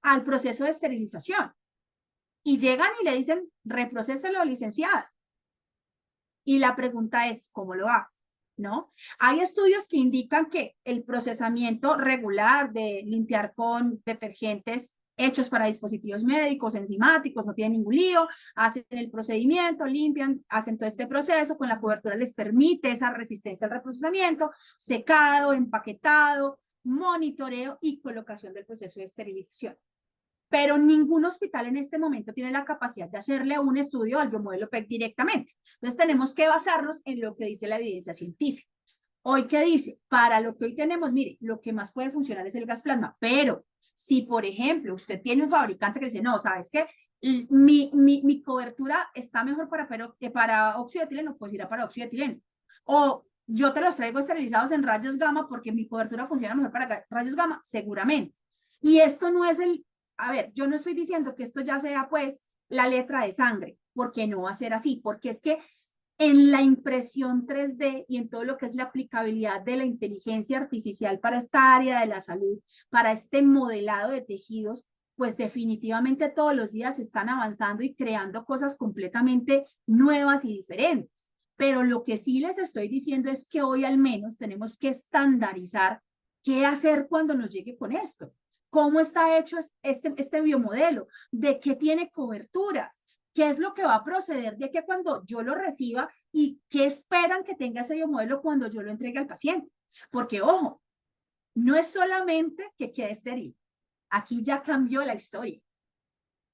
al proceso de esterilización. Y llegan y le dicen, reprocéselo, licenciada. Y la pregunta es, ¿cómo lo hago? ¿No? Hay estudios que indican que el procesamiento regular de limpiar con detergentes hechos para dispositivos médicos, enzimáticos, no tienen ningún lío, hacen el procedimiento, limpian, hacen todo este proceso, con la cobertura les permite esa resistencia al reprocesamiento, secado, empaquetado, monitoreo y colocación del proceso de esterilización. Pero ningún hospital en este momento tiene la capacidad de hacerle un estudio al biomodelo PEC directamente. Entonces tenemos que basarnos en lo que dice la evidencia científica. Hoy, ¿qué dice? Para lo que hoy tenemos, mire, lo que más puede funcionar es el gas plasma, pero si, por ejemplo, usted tiene un fabricante que dice, no, ¿sabes qué? Mi cobertura está mejor para óxido de etileno, pues irá para óxido de etileno. O yo te los traigo esterilizados en rayos gamma porque mi cobertura funciona mejor para rayos gamma, seguramente. Y esto no es a ver, yo no estoy diciendo que esto ya sea pues la letra de sangre, porque no va a ser así, porque es que en la impresión 3D y en todo lo que es la aplicabilidad de la inteligencia artificial para esta área de la salud, para este modelado de tejidos, pues definitivamente todos los días están avanzando y creando cosas completamente nuevas y diferentes. Pero lo que sí les estoy diciendo es que hoy al menos tenemos que estandarizar qué hacer cuando nos llegue con esto. ¿Cómo está hecho este biomodelo? ¿De qué tiene coberturas? ¿Qué es lo que va a proceder de que cuando yo lo reciba y qué esperan que tenga ese biomodelo cuando yo lo entregue al paciente? Porque, ojo, no es solamente que quede estéril. Aquí ya cambió la historia.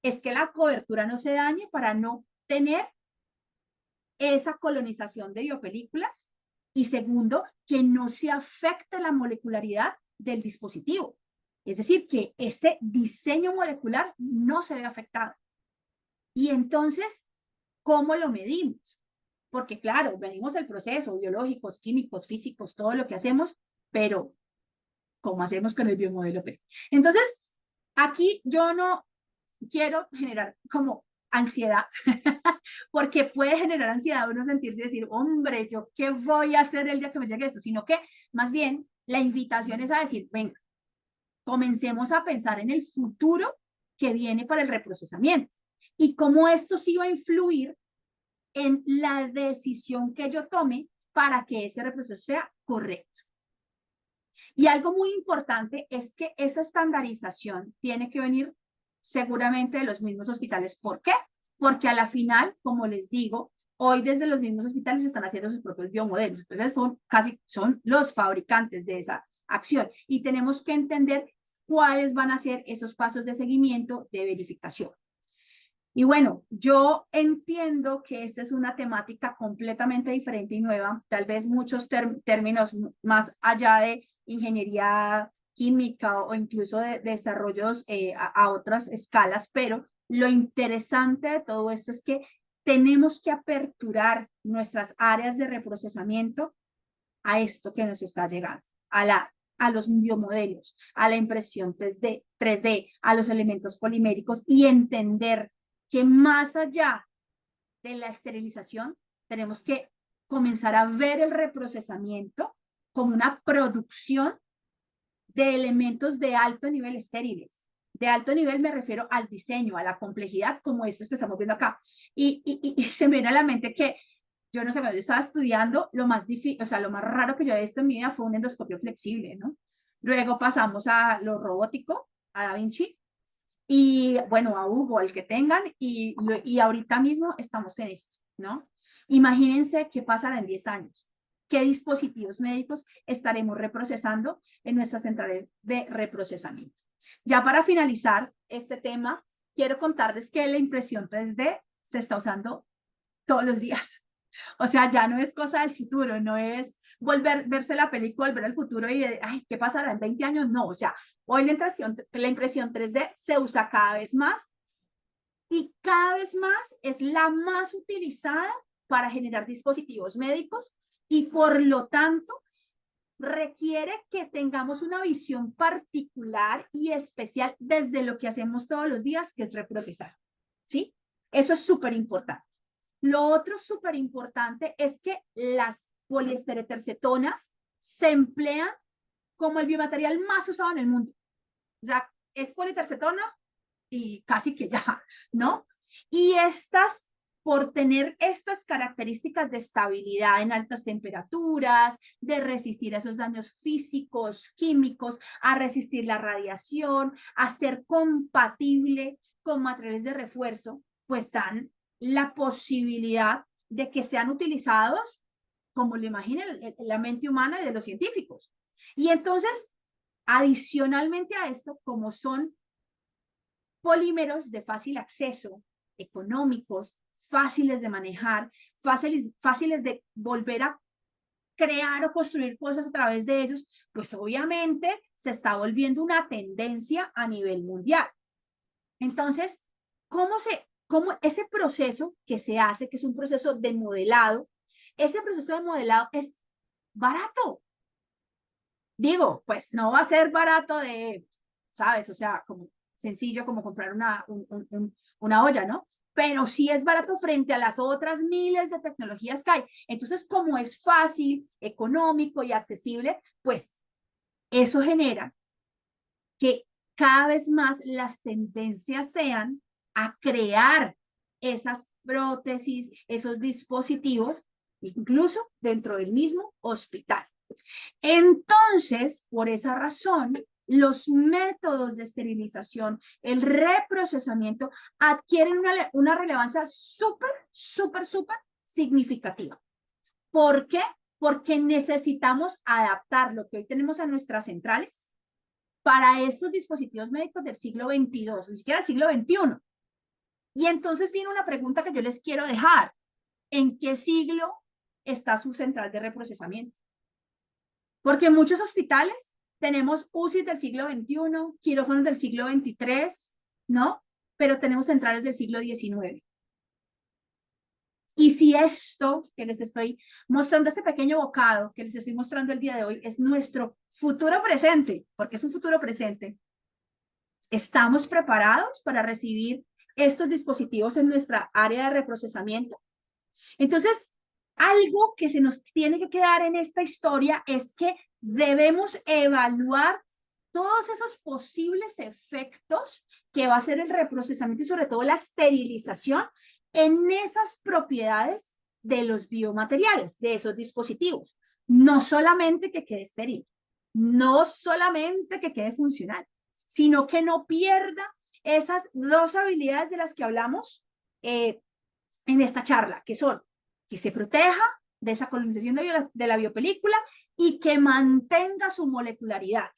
Es que la cobertura no se dañe para no tener esa colonización de biopelículas y segundo, que no se afecte la molecularidad del dispositivo. Es decir, que ese diseño molecular no se ve afectado. Y entonces, ¿cómo lo medimos? Porque claro, medimos el proceso, biológicos, químicos, físicos, todo lo que hacemos, pero ¿cómo hacemos con el biomodelo PEC? Entonces, aquí yo no quiero generar como ansiedad, porque puede generar ansiedad uno sentirse y decir, hombre, ¿yo qué voy a hacer el día que me llegue esto? Sino que, más bien, la invitación es a decir, venga, comencemos a pensar en el futuro que viene para el reprocesamiento y cómo esto sí va a influir en la decisión que yo tome para que ese reproceso sea correcto. Y algo muy importante es que esa estandarización tiene que venir seguramente de los mismos hospitales. ¿Por qué? Porque a la final, como les digo, hoy desde los mismos hospitales están haciendo sus propios biomodelos. Entonces son los fabricantes de esa acción y tenemos que entender cuáles van a ser esos pasos de seguimiento, de verificación. Y bueno, yo entiendo que esta es una temática completamente diferente y nueva, tal vez muchos términos más allá de ingeniería química o incluso de desarrollos a otras escalas, pero lo interesante de todo esto es que tenemos que aperturar nuestras áreas de reprocesamiento a esto que nos está llegando, a los biomodelos, a la impresión 3D, a los elementos poliméricos y entender que más allá de la esterilización, tenemos que comenzar a ver el reprocesamiento como una producción de elementos de alto nivel estériles. De alto nivel me refiero al diseño, a la complejidad, como estos que estamos viendo acá. Y se me viene a la mente que yo no sé, cuando yo estaba estudiando, lo más difícil, o sea, lo más raro que yo he visto en mi vida fue un endoscopio flexible, ¿no? Luego pasamos a lo robótico, a Da Vinci, y bueno, a Hugo, el que tengan, y ahorita mismo estamos en esto, ¿no? Imagínense qué pasará en 10 años. ¿Qué dispositivos médicos estaremos reprocesando en nuestras centrales de reprocesamiento? Ya para finalizar este tema, quiero contarles que la impresión 3D se está usando todos los días. O sea, ya no es cosa del futuro, no es verse la película, volver al futuro y, ay, ¿qué pasará en 20 años? No, o sea, hoy la impresión 3D se usa cada vez más y cada vez más es la más utilizada para generar dispositivos médicos y por lo tanto requiere que tengamos una visión particular y especial desde lo que hacemos todos los días, que es reprocesar, ¿sí? Eso es súper importante. Lo otro súper importante es que las poliesteretercetonas se emplean como el biomaterial más usado en el mundo. O sea, es politercetona y casi que ya, ¿no? Y estas, por tener estas características de estabilidad en altas temperaturas, de resistir a esos daños físicos, químicos, a resistir la radiación, a ser compatible con materiales de refuerzo, pues dan la posibilidad de que sean utilizados como lo imagina la mente humana de los científicos. Y entonces, adicionalmente a esto, como son polímeros de fácil acceso, económicos, fáciles de manejar, fáciles de volver a crear o construir cosas a través de ellos, pues obviamente se está volviendo una tendencia a nivel mundial. Entonces, ¿cómo ese proceso que se hace, que es un proceso de modelado, ese proceso de modelado es barato? Digo, pues no va a ser barato ¿sabes? O sea, como sencillo como comprar una olla, ¿no? Pero sí es barato frente a las otras miles de tecnologías que hay. Entonces, como es fácil, económico y accesible, pues eso genera que cada vez más las tendencias sean a crear esas prótesis, esos dispositivos, incluso dentro del mismo hospital. Entonces, por esa razón, los métodos de esterilización, el reprocesamiento, adquieren una relevancia súper significativa. ¿Por qué? Porque necesitamos adaptar lo que hoy tenemos a nuestras centrales para estos dispositivos médicos del siglo XXII, ni siquiera del siglo XXI. Y entonces viene una pregunta que yo les quiero dejar. ¿En qué siglo está su central de reprocesamiento? Porque en muchos hospitales tenemos UCI del siglo XXI, quirófanos del siglo XXIII, ¿no? Pero tenemos centrales del siglo XIX. Y si esto que les estoy mostrando, este pequeño bocado que les estoy mostrando el día de hoy, es nuestro futuro presente, porque es un futuro presente, ¿estamos preparados para recibir estos dispositivos en nuestra área de reprocesamiento? Entonces, algo que se nos tiene que quedar en esta historia es que debemos evaluar todos esos posibles efectos que va a ser el reprocesamiento y sobre todo la esterilización en esas propiedades de los biomateriales, de esos dispositivos. No solamente que quede estéril, no solamente que quede funcional, sino que no pierda esas dos habilidades de las que hablamos en esta charla, que son que se proteja de esa colonización de la biopelícula y que mantenga su molecularidad.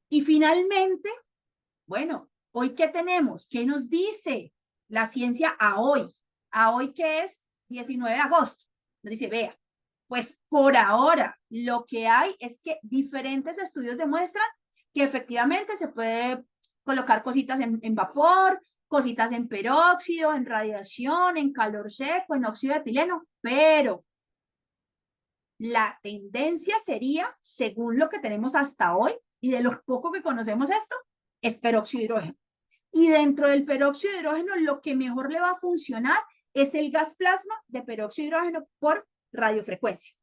Y finalmente, bueno, ¿hoy qué tenemos? ¿Qué nos dice la ciencia a hoy? A hoy que es 19 de agosto. Nos dice, vea, pues por ahora lo que hay es que diferentes estudios demuestran que efectivamente se puede colocar cositas en vapor, cositas en peróxido, en radiación, en calor seco, en óxido de etileno, pero la tendencia sería, según lo que tenemos hasta hoy y de lo poco que conocemos esto, es peróxido de hidrógeno. Y dentro del peróxido de hidrógeno, lo que mejor le va a funcionar es el gas plasma de peróxido de hidrógeno por radiofrecuencia.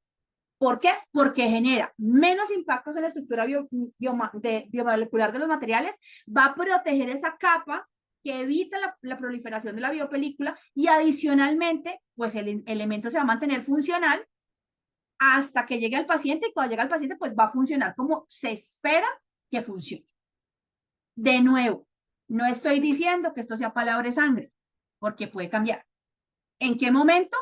¿Por qué? Porque genera menos impactos en la estructura biomolecular de los materiales, va a proteger esa capa que evita la proliferación de la biopelícula y adicionalmente, pues el elemento se va a mantener funcional hasta que llegue al paciente y cuando llega al paciente, pues va a funcionar como se espera que funcione. De nuevo, no estoy diciendo que esto sea palabra de sangre, porque puede cambiar. ¿En qué momento?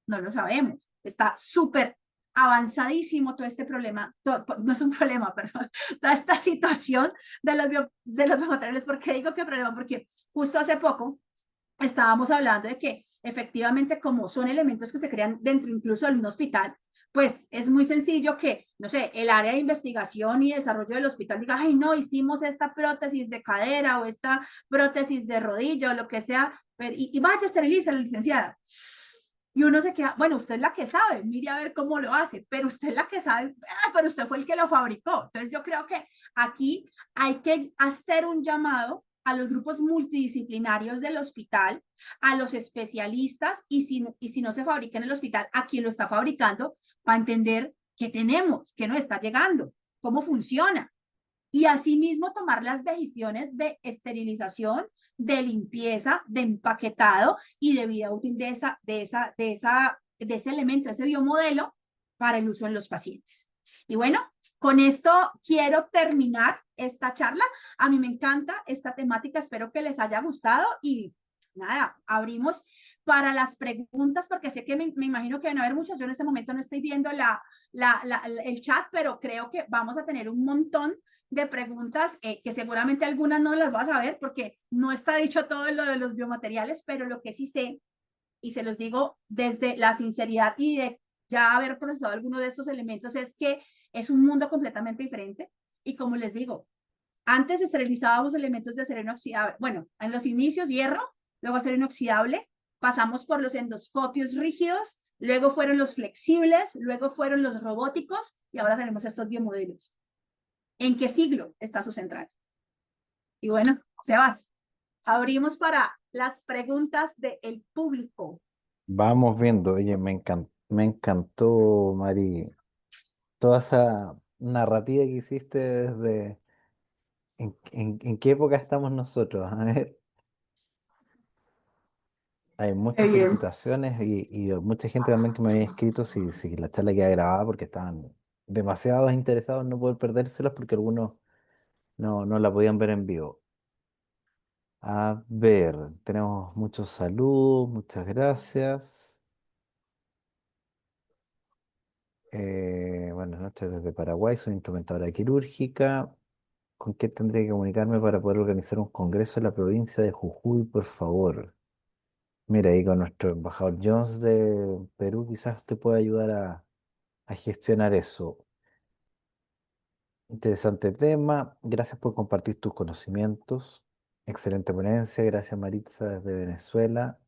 No lo sabemos. Está súper avanzadísimo todo este problema, no es un problema, perdón, toda esta situación de los biomateriales. ¿Por qué digo que problema? Porque justo hace poco estábamos hablando de que efectivamente como son elementos que se crean dentro incluso de un hospital, pues es muy sencillo que, no sé, el área de investigación y desarrollo del hospital diga, ay, no, hicimos esta prótesis de cadera o esta prótesis de rodilla o lo que sea, y vaya, esteriliza la licenciada. Y uno se queda, bueno, usted es la que sabe, mire a ver cómo lo hace, pero usted es la que sabe, pero usted fue el que lo fabricó. Entonces yo creo que aquí hay que hacer un llamado a los grupos multidisciplinarios del hospital, a los especialistas, y si no se fabrica en el hospital, a quien lo está fabricando, para entender qué tenemos, qué nos está llegando, cómo funciona. Y asimismo tomar las decisiones de esterilización, de limpieza, de empaquetado y de vida útil de ese elemento, ese biomodelo para el uso en los pacientes. Y bueno, con esto quiero terminar esta charla. A mí me encanta esta temática, espero que les haya gustado y nada, abrimos para las preguntas porque sé que me imagino que van a haber muchas. Yo en este momento no estoy viendo el chat, pero creo que vamos a tener un montón de preguntas que seguramente algunas no las vas a ver porque no está dicho todo lo de los biomateriales, pero lo que sí sé, y se los digo desde la sinceridad y de ya haber procesado alguno de estos elementos, es que es un mundo completamente diferente. Y como les digo, antes esterilizábamos elementos de acero inoxidable. Bueno, en los inicios hierro, luego acero inoxidable, pasamos por los endoscopios rígidos, luego fueron los flexibles, luego fueron los robóticos y ahora tenemos estos biomodelos. ¿En qué siglo está su central? Y bueno, Sebas, abrimos para las preguntas del público. Vamos viendo, oye, me encantó, Mari, toda esa narrativa que hiciste desde en qué época estamos nosotros. A ver, hay Qué muchas bien. felicitaciones y mucha gente también que me había escrito si la charla queda grabada porque estaban demasiado interesados en no poder perdérselas porque algunos no la podían ver en vivo. A ver, tenemos muchos saludos, muchas gracias. Buenas noches desde Paraguay, soy instrumentadora quirúrgica. ¿Con qué tendría que comunicarme para poder organizar un congreso en la provincia de Jujuy, por favor? Mira, ahí con nuestro embajador Jones de Perú quizás te pueda ayudar a gestionar eso. Interesante tema. Gracias por compartir tus conocimientos. Excelente ponencia. Gracias Maritza desde Venezuela.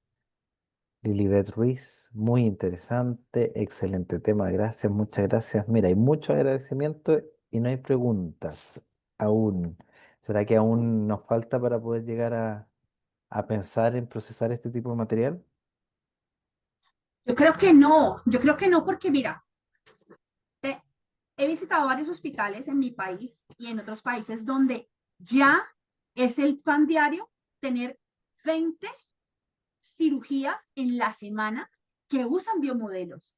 Lilibet Ruiz, muy interesante. Excelente tema. Gracias, muchas gracias. Mira, hay mucho agradecimiento y no hay preguntas aún. ¿Será que aún nos falta para poder llegar a pensar en procesar este tipo de material? Yo creo que no, porque mira, eh, he visitado varios hospitales en mi país y en otros países donde ya es el pan diario tener 20 cirugías en la semana que usan biomodelos.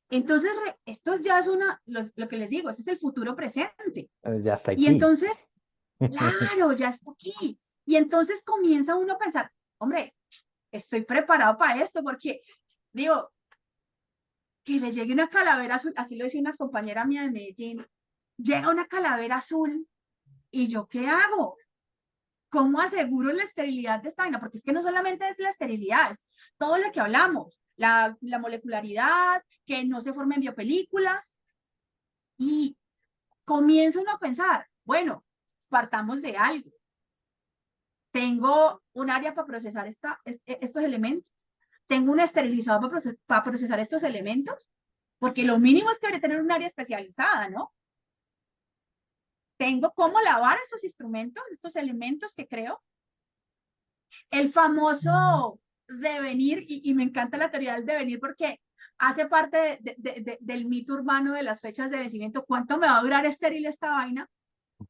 Entonces, esto ya es lo que les digo, ese es el futuro presente. Ya está Y aquí. entonces, claro, ya está aquí. Y entonces comienza uno a pensar, hombre, estoy preparado para esto, porque digo, que le llegue una calavera azul, así lo decía una compañera mía de Medellín, llega una calavera azul, ¿y yo qué hago? ¿Cómo aseguro la esterilidad de esta vaina? Porque es que no solamente es la esterilidad, es todo lo que hablamos, la molecularidad, que no se formen biopelículas, y comienza uno a pensar, bueno, partamos de algo. Tengo un área para procesar estos elementos. Tengo un esterilizador para procesar estos elementos, porque lo mínimo es que debería tener un área especializada, ¿no? Tengo cómo lavar esos instrumentos, estos elementos que creo. El famoso devenir, y me encanta la teoría del devenir porque hace parte del mito urbano de las fechas de vencimiento. ¿Cuánto me va a durar estéril esta vaina?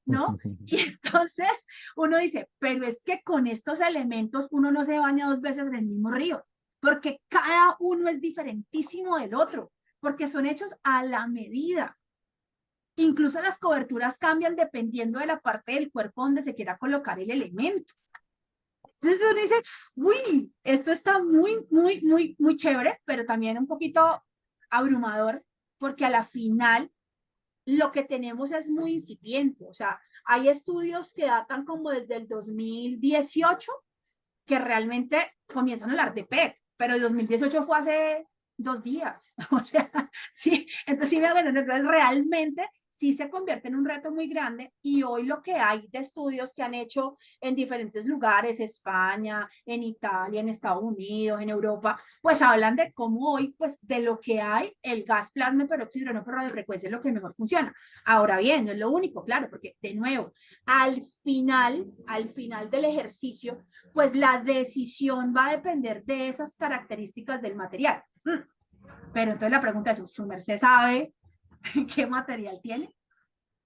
¿No? Y entonces uno dice, pero es que con estos elementos uno no se baña 2 veces en el mismo río, porque cada uno es diferentísimo del otro, porque son hechos a la medida. Incluso las coberturas cambian dependiendo de la parte del cuerpo donde se quiera colocar el elemento. Entonces uno dice, uy, esto está muy chévere, pero también un poquito abrumador, porque a la final lo que tenemos es muy incipiente. O sea, hay estudios que datan como desde el 2018 que realmente comienzan a hablar de PET, pero el 2018 fue hace 2 días. O sea, sí, entonces sí me hago entender. Entonces realmente sí se convierte en un reto muy grande, y hoy lo que hay de estudios que han hecho en diferentes lugares, España, en Italia, en Estados Unidos, en Europa, pues hablan de cómo hoy, pues de lo que hay, el gas plasma peróxido de hidrógeno por radiofrecuencia es lo que mejor funciona. Ahora bien, no es lo único, claro, porque de nuevo, al final del ejercicio, pues la decisión va a depender de esas características del material. Pero entonces la pregunta es, ¿su merced sabe qué material tiene?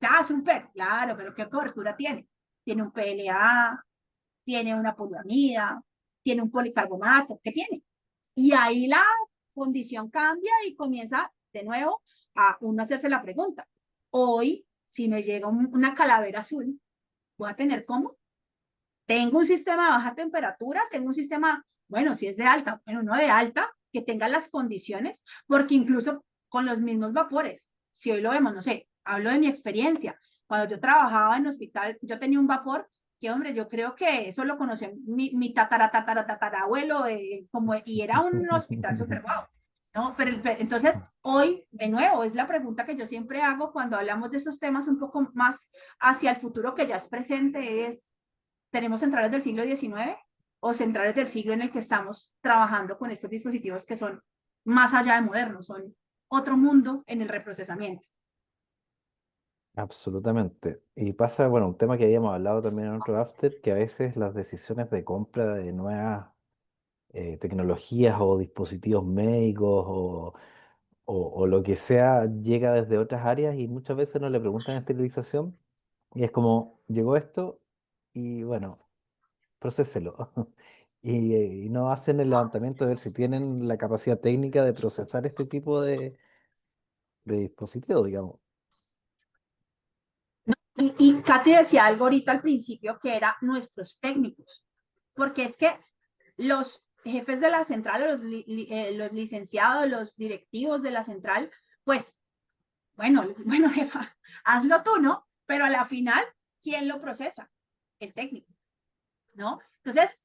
Ah, es un PET, claro, pero ¿qué cobertura tiene? Tiene un PLA, tiene una poliamida, tiene un policarbonato, ¿qué tiene? Y ahí la condición cambia y comienza de nuevo a uno hacerse la pregunta. Hoy, si me llega una calavera azul, ¿voy a tener cómo? Tengo un sistema de baja temperatura, tengo un sistema, bueno, si es de alta, bueno, no de alta, que tenga las condiciones, porque incluso con los mismos vapores, si hoy lo vemos, no sé, hablo de mi experiencia. Cuando yo trabajaba en hospital, yo tenía un vapor que, hombre, yo creo que eso lo conoció mi tatarabuelo, y era un hospital súper guau, ¿no? Pero entonces, hoy, de nuevo, es la pregunta que yo siempre hago cuando hablamos de estos temas un poco más hacia el futuro que ya es presente, es, ¿tenemos centrales del siglo XIX o centrales del siglo en el que estamos trabajando con estos dispositivos que son más allá de modernos, son otro mundo en el reprocesamiento? Absolutamente. Y pasa, bueno, un tema que habíamos hablado también en otro after, que a veces las decisiones de compra de nuevas tecnologías o dispositivos médicos o lo que sea llega desde otras áreas y muchas veces no le preguntan esterilización y es como, llegó esto y bueno, procéselo. Y no hacen el levantamiento de ver si tienen la capacidad técnica de procesar este tipo de dispositivos, digamos. Y Katy decía algo ahorita al principio que era nuestros técnicos, porque es que los jefes de la central, los licenciados, los directivos de la central, pues, bueno, jefa, hazlo tú, ¿no? Pero a la final, ¿quién lo procesa? El técnico, ¿no? Entonces,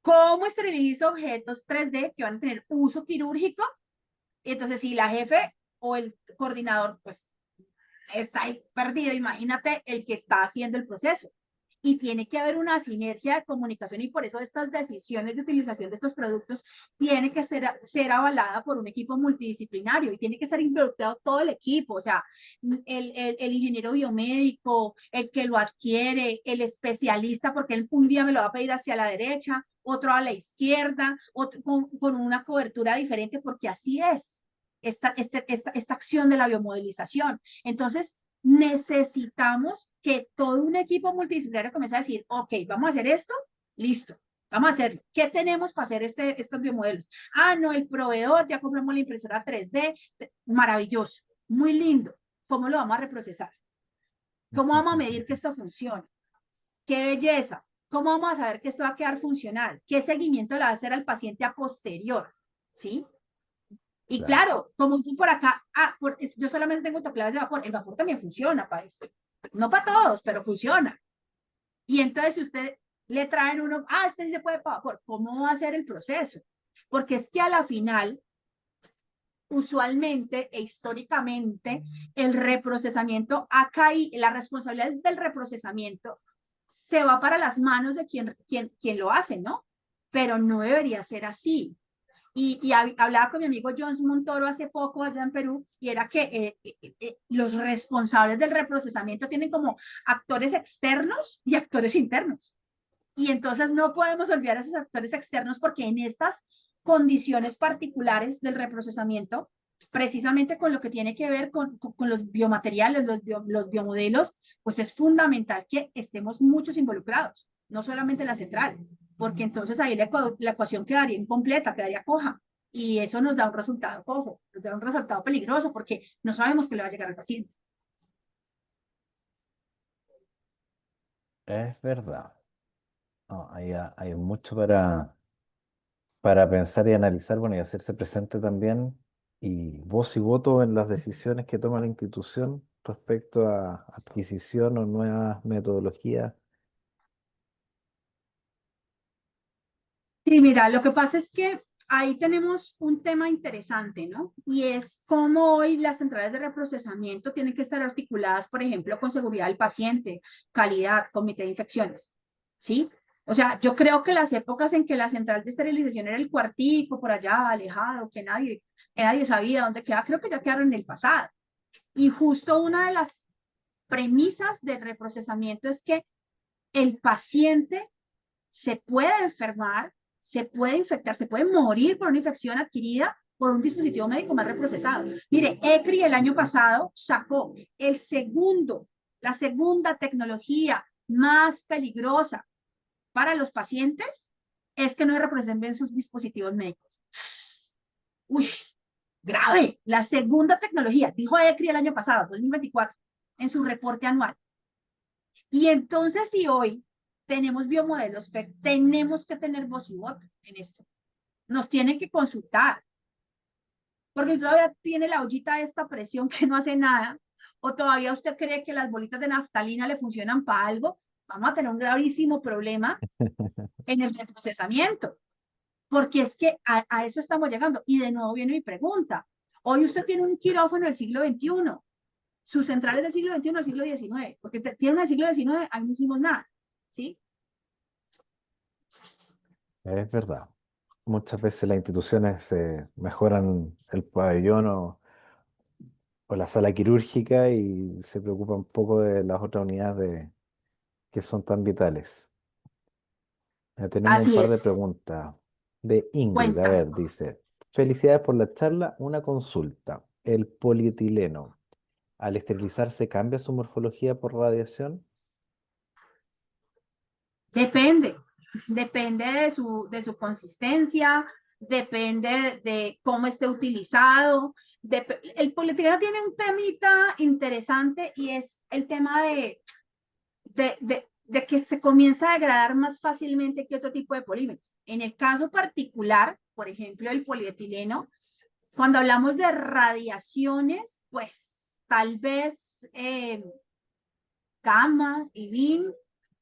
¿cómo esterilizo objetos 3D que van a tener uso quirúrgico? Y entonces, si la jefe o el coordinador, pues, está ahí perdido, imagínate el que está haciendo el proceso. Y tiene que haber una sinergia de comunicación, y por eso estas decisiones de utilización de estos productos tiene que ser avalada por un equipo multidisciplinario, y tiene que estar involucrado todo el equipo, o sea, el ingeniero biomédico, el que lo adquiere, el especialista, porque él un día me lo va a pedir hacia la derecha, otro a la izquierda, otro con una cobertura diferente, porque así es esta acción de la biomodelización. Entonces, necesitamos que todo un equipo multidisciplinario comience a decir, ok, vamos a hacer esto, listo. Vamos a hacerlo. ¿Qué tenemos para hacer estos biomodelos? Ah, no, el proveedor, ya compramos la impresora 3D, maravilloso, muy lindo. ¿Cómo lo vamos a reprocesar? ¿Cómo vamos a medir que esto funcione? ¡Qué belleza! ¿Cómo vamos a saber que esto va a quedar funcional? ¿Qué seguimiento le va a hacer al paciente a posterior? ¿Sí? Y claro, como dicen por acá, yo solamente tengo autoclaves de vapor. El vapor también funciona para esto. No para todos, pero funciona. Y entonces si usted le traen uno, este sí se puede para vapor, ¿cómo va a ser el proceso? Porque es que a la final, usualmente e históricamente, el reprocesamiento ha caído, la responsabilidad del reprocesamiento se va para las manos de quien lo hace, ¿no? Pero no debería ser así. Y hablaba con mi amigo Jones Montoro hace poco allá en Perú, y era que los responsables del reprocesamiento tienen como actores externos y actores internos. Y entonces no podemos olvidar a esos actores externos porque en estas condiciones particulares del reprocesamiento, precisamente con lo que tiene que ver con los biomateriales, los biomodelos, pues es fundamental que estemos muchos involucrados, no solamente la central, porque entonces ahí la ecuación quedaría incompleta, quedaría coja, y eso nos da un resultado cojo, nos da un resultado peligroso, porque no sabemos qué le va a llegar al paciente. Es verdad. No, hay mucho para pensar y analizar, bueno, y hacerse presente también, y voz y voto en las decisiones que toma la institución respecto a adquisición o nuevas metodologías. Sí, mira, lo que pasa es que ahí tenemos un tema interesante, ¿no? Y es cómo hoy las centrales de reprocesamiento tienen que estar articuladas, por ejemplo, con seguridad del paciente, calidad, comité de infecciones, ¿sí? O sea, yo creo que las épocas en que la central de esterilización era el cuartico por allá, alejado, que nadie sabía dónde quedaba, creo que ya quedaron en el pasado. Y justo una de las premisas del reprocesamiento es que el paciente se puede enfermar, se puede infectar, se puede morir por una infección adquirida por un dispositivo médico más reprocesado. Mire, ECRI el año pasado sacó la segunda tecnología más peligrosa para los pacientes es que no reprocesen bien sus dispositivos médicos. Uy, grave. La segunda tecnología, dijo ECRI el año pasado, 2024, en su reporte anual. Y entonces, si hoy tenemos biomodelos, tenemos que tener voz y voto en esto. Nos tienen que consultar, porque todavía tiene la ollita de esta presión que no hace nada, o todavía usted cree que las bolitas de naftalina le funcionan para algo, vamos a tener un gravísimo problema en el reprocesamiento, porque es que a eso estamos llegando. Y de nuevo viene mi pregunta. Hoy usted tiene un quirófano del siglo XXI, sus centrales del siglo XXI al siglo XIX, porque tiene una del siglo XIX, ahí no hicimos nada, ¿sí? Es verdad. Muchas veces las instituciones mejoran el pabellón o la sala quirúrgica y se preocupan un poco de las otras unidades que son tan vitales. Tenemos un Así par de es. preguntas de Ingrid. A Cuéntame. ver, dice, felicidades por la charla. Una consulta. ¿El polietileno al esterilizarse cambia su morfología por radiación? Depende de su consistencia, depende de cómo esté utilizado. El polietileno tiene un temita interesante y es el tema de que se comienza a degradar más fácilmente que otro tipo de polímeros. En el caso particular, por ejemplo, el polietileno, cuando hablamos de radiaciones, pues tal vez gamma y BIM,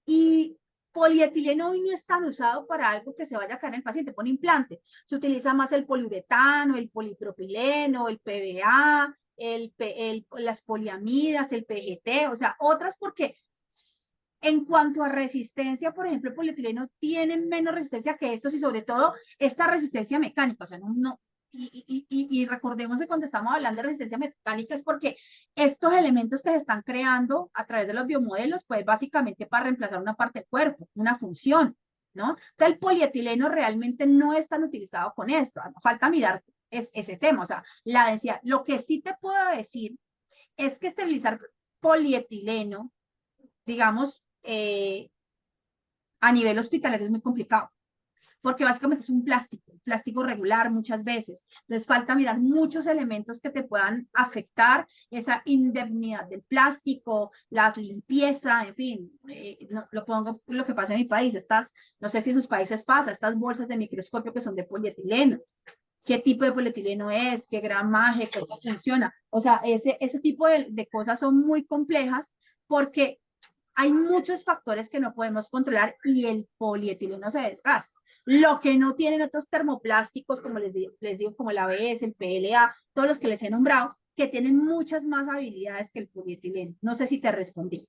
y polietileno hoy no es tan usado para algo que se vaya a caer en el paciente, pone implante. Se utiliza más el poliuretano, el polipropileno, el PVA, las poliamidas, el PGT, o sea, otras porque en cuanto a resistencia, por ejemplo, el polietileno tiene menos resistencia que estos y sobre todo esta resistencia mecánica, o sea, y recordemos que cuando estamos hablando de resistencia mecánica es porque estos elementos que se están creando a través de los biomodelos, pues básicamente para reemplazar una parte del cuerpo, una función, ¿no? Entonces el polietileno realmente no es tan utilizado con esto, falta mirar ese tema, o sea, la densidad. Lo que sí te puedo decir es que esterilizar polietileno, digamos, a nivel hospitalario es muy complicado. porque básicamente es un plástico regular muchas veces. Entonces falta mirar muchos elementos que te puedan afectar esa indemnidad del plástico, la limpieza, en fin, lo pongo lo que pasa en mi país, no sé si en sus países pasa, estas bolsas de microscopio que son de polietileno. ¿Qué tipo de polietileno es? ¿Qué gramaje? ¿Cómo funciona? O sea, ese tipo de cosas son muy complejas porque hay muchos factores que no podemos controlar y el polietileno se desgasta. Lo que no tienen otros termoplásticos, como les digo, como el ABS, el PLA, todos los que les he nombrado, que tienen muchas más habilidades que el polietileno. No sé si te respondí.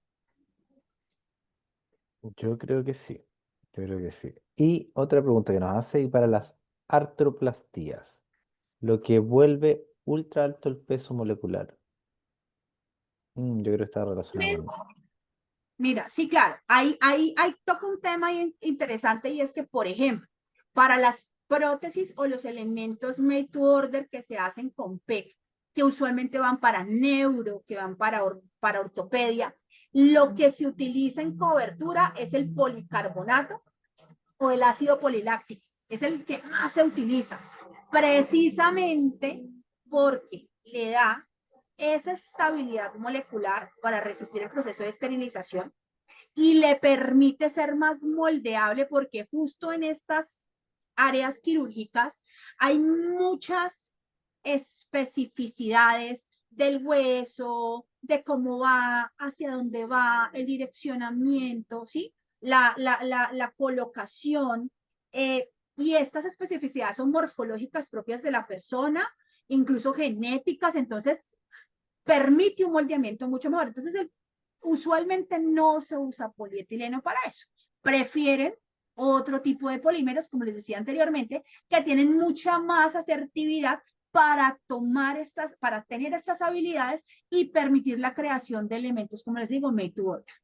Yo creo que sí, yo creo que sí. Y otra pregunta que nos hace, y para las artroplastías, lo que vuelve ultra alto el peso molecular. Yo creo que está relacionado con eso. Mira, sí, claro, hay toca un tema interesante y es que, por ejemplo, para las prótesis o los elementos made to order que se hacen con PEC, que usualmente van para neuro, que van para ortopedia, lo que se utiliza en cobertura es el policarbonato o el ácido poliláctico, es el que más se utiliza, precisamente porque le da esa estabilidad molecular para resistir el proceso de esterilización y le permite ser más moldeable porque justo en estas áreas quirúrgicas hay muchas especificidades del hueso, de cómo va, hacia dónde va, el direccionamiento, ¿sí? La colocación. Y estas especificidades son morfológicas propias de la persona, incluso genéticas, entonces permite un moldeamiento mucho mejor. Entonces, usualmente no se usa polietileno para eso. Prefieren otro tipo de polímeros, como les decía anteriormente, que tienen mucha más asertividad para para tener estas habilidades y permitir la creación de elementos, como les digo, made to order.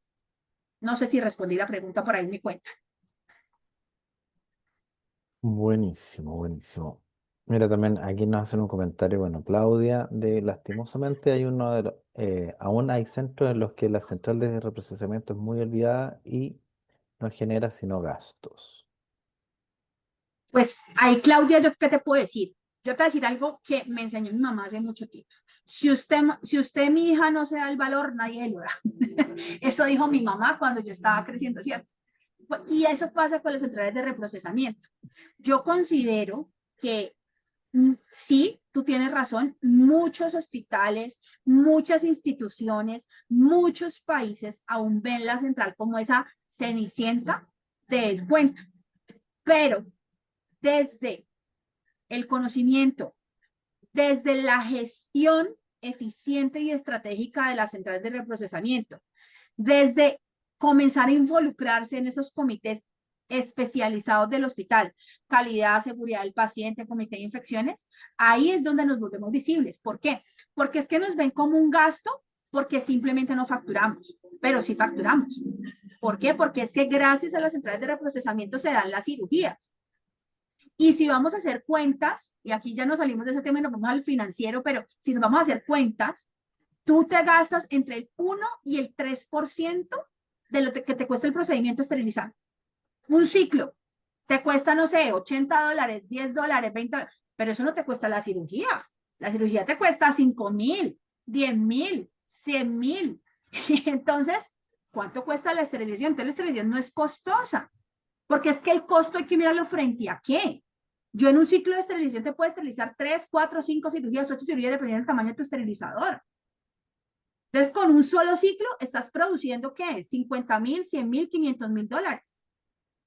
No sé si respondí la pregunta, por ahí me cuenta. Buenísimo, buenísimo. Mira, también aquí nos hacen un comentario, bueno, Claudia, de lastimosamente hay aún hay centros en los que la central de reprocesamiento es muy olvidada y no genera sino gastos. Pues ahí, Claudia, ¿yo qué te puedo decir? Yo te voy a decir algo que me enseñó mi mamá hace mucho tiempo. Si usted, mi hija, no se da el valor, nadie lo da. Eso dijo mi mamá cuando yo estaba creciendo, ¿cierto? Y eso pasa con las centrales de reprocesamiento. Yo considero que sí, tú tienes razón, muchos hospitales, muchas instituciones, muchos países aún ven la central como esa cenicienta del cuento. Pero desde el conocimiento, desde la gestión eficiente y estratégica de las centrales de reprocesamiento, desde comenzar a involucrarse en esos comités especializados del hospital, calidad, seguridad del paciente, comité de infecciones, ahí es donde nos volvemos visibles. ¿Por qué? Porque es que nos ven como un gasto porque simplemente no facturamos, pero sí facturamos. ¿Por qué? Porque es que gracias a las centrales de reprocesamiento se dan las cirugías. Y si vamos a hacer cuentas, y aquí ya nos salimos de ese tema y nos vamos al financiero, pero si nos vamos a hacer cuentas, tú te gastas entre el 1 y el 3% de lo que te cuesta el procedimiento esterilizar. Un ciclo te cuesta, no sé, $80, $10, $20, pero eso no te cuesta la cirugía. La cirugía te cuesta 5,000, 10,000, 100,000. Entonces, ¿cuánto cuesta la esterilización? Entonces, la esterilización no es costosa, porque es que el costo hay que mirarlo frente a qué. Yo en un ciclo de esterilización te puedo esterilizar 3, 4, 5 cirugías, 8 cirugías, dependiendo del tamaño de tu esterilizador. Entonces, con un solo ciclo estás produciendo, ¿qué? 50,000, 100,000, $500,000.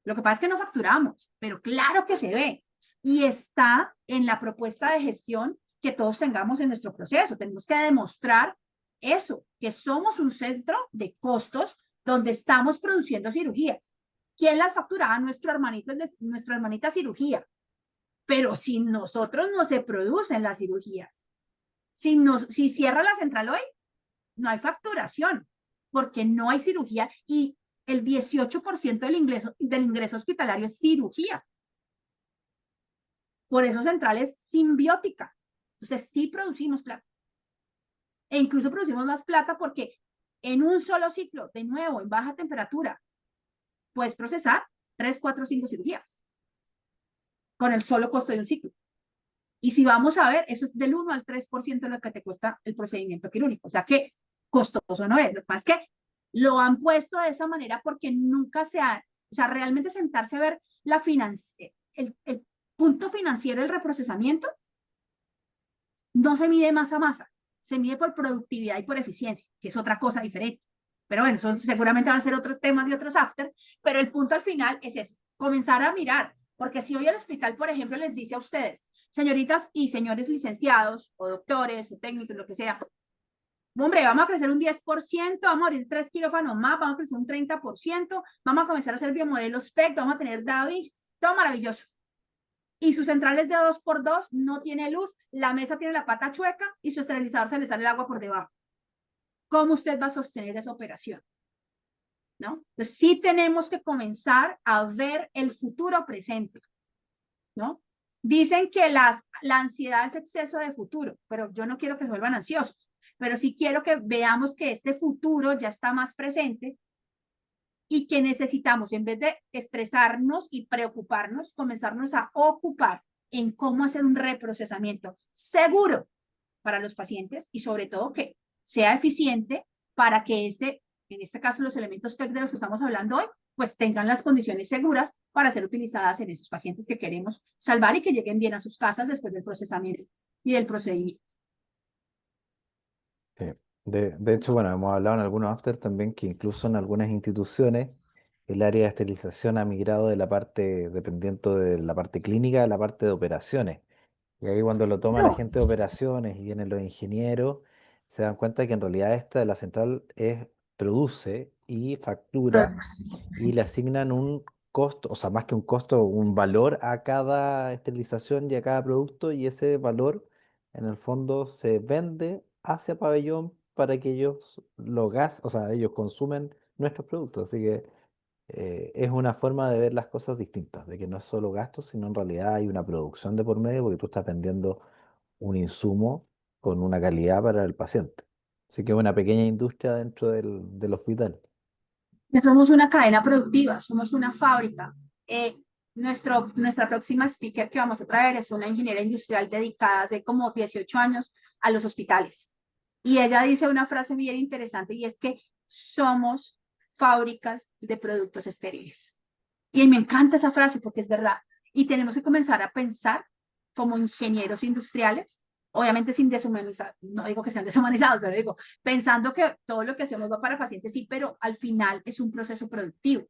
Lo que pasa es que no facturamos, pero claro que se ve. Y está en la propuesta de gestión que todos tengamos en nuestro proceso. Tenemos que demostrar eso, que somos un centro de costos donde estamos produciendo cirugías. ¿Quién las facturaba? Nuestra hermanita cirugía. Pero sin nosotros no se producen las cirugías. Si cierra la central hoy, no hay facturación, porque no hay cirugía y el 18% del ingreso hospitalario es cirugía. Por eso central es simbiótica. Entonces sí producimos plata. E incluso producimos más plata porque en un solo ciclo, de nuevo, en baja temperatura, puedes procesar 3, 4, 5 cirugías. con el solo costo de un ciclo. Y si vamos a ver, eso es del 1 al 3% de lo que te cuesta el procedimiento quirúrgico. O sea que costoso no es. Lo que pasa es que lo han puesto de esa manera porque nunca se ha, o sea, realmente sentarse a ver el punto financiero del reprocesamiento no se mide masa a masa, se mide por productividad y por eficiencia, que es otra cosa diferente. Pero bueno, eso seguramente van a ser otros temas de otros after, pero el punto al final es eso, comenzar a mirar, porque si hoy el hospital, por ejemplo, les dice a ustedes, señoritas y señores licenciados, o doctores, o técnicos, lo que sea, hombre, vamos a crecer un 10%, vamos a abrir 3 quirófanos más, vamos a crecer un 30%, vamos a comenzar a hacer biomodelos PEC, vamos a tener Da Vinci, todo maravilloso. Y su central es de 2x2, no tiene luz, la mesa tiene la pata chueca y su esterilizador se le sale el agua por debajo. ¿Cómo usted va a sostener esa operación? ¿No? Entonces, sí tenemos que comenzar a ver el futuro presente, ¿no? Dicen que la ansiedad es exceso de futuro, pero yo no quiero que se vuelvan ansiosos, pero sí quiero que veamos que este futuro ya está más presente y que necesitamos, en vez de estresarnos y preocuparnos, comenzarnos a ocupar en cómo hacer un reprocesamiento seguro para los pacientes y sobre todo que sea eficiente para que en este caso los elementos PEC de los que estamos hablando hoy, pues tengan las condiciones seguras para ser utilizadas en esos pacientes que queremos salvar y que lleguen bien a sus casas después del procesamiento y del procedimiento. Sí. De hecho, bueno, hemos hablado en algunos after también que incluso en algunas instituciones el área de esterilización ha migrado de la parte, dependiendo de la parte clínica, a la parte de operaciones. Y ahí cuando lo toma la No, gente de operaciones y vienen los ingenieros, se dan cuenta que en realidad esta de la central produce y factura y le asignan un costo, o sea, más que un costo, un valor a cada esterilización y a cada producto, y ese valor en el fondo se vende hacia pabellón para que ellos lo gasten, o sea, ellos consumen nuestros productos. Así que es una forma de ver las cosas distintas, de que no es solo gastos, sino en realidad hay una producción de por medio porque tú estás vendiendo un insumo con una calidad para el paciente. Así que es una pequeña industria dentro del hospital. que somos una cadena productiva, somos una fábrica. Nuestra próxima speaker que vamos a traer es una ingeniera industrial dedicada hace como 18 años a los hospitales. Y ella dice una frase bien interesante y es que somos fábricas de productos estériles. Y me encanta esa frase porque es verdad. Y tenemos que comenzar a pensar como ingenieros industriales, obviamente sin deshumanizar, no digo que sean deshumanizados, pero digo, pensando que todo lo que hacemos va para pacientes, sí, pero al final es un proceso productivo.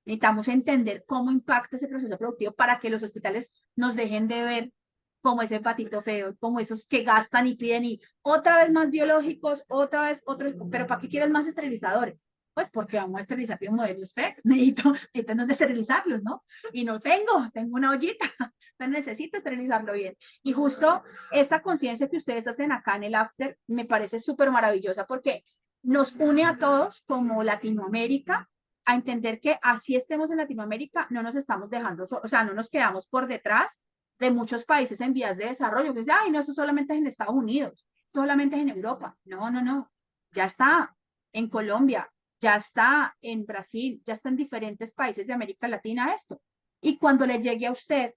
Necesitamos entender cómo impacta ese proceso productivo para que los hospitales nos dejen de ver como ese patito feo, como esos que gastan y piden y otra vez más biológicos, otra vez otros, pero ¿para qué quieres más esterilizadores? Pues porque vamos a esterilizar biomodelos PEC, necesito dónde esterilizarlos, ¿no? Y no tengo una ollita, pero necesito esterilizarlo bien. Y justo esta conciencia que ustedes hacen acá en el after me parece súper maravillosa porque nos une a todos como Latinoamérica a entender que así estemos en Latinoamérica, no nos estamos dejando, o sea, no nos quedamos por detrás de muchos países en vías de desarrollo, que dice, ay, no, eso solamente es en Estados Unidos, solamente es en Europa. No, no, no, ya está en Colombia, ya está en Brasil, ya está en diferentes países de América Latina esto. Y cuando le llegue a usted,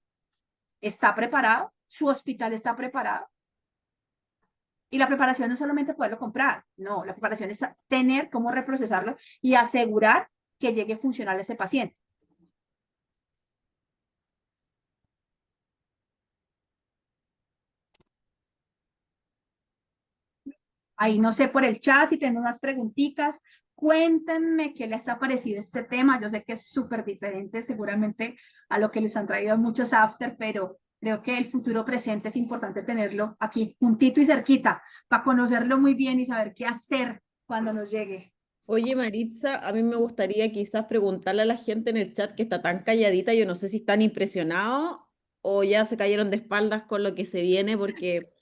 ¿está preparado? ¿Su hospital está preparado? Y la preparación no es solamente poderlo comprar, no, la preparación es tener cómo reprocesarlo y asegurar que llegue funcional a ese paciente. Ahí no sé por el chat si tenemos más preguntitas. Cuéntenme qué les ha parecido este tema. Yo sé que es súper diferente seguramente a lo que les han traído muchos after, pero creo que el futuro presente es importante tenerlo aquí, juntito y cerquita, para conocerlo muy bien y saber qué hacer cuando nos llegue. Oye, Maritza, a mí me gustaría quizás preguntarle a la gente en el chat que está tan calladita, yo no sé si están impresionados o ya se cayeron de espaldas con lo que se viene, porque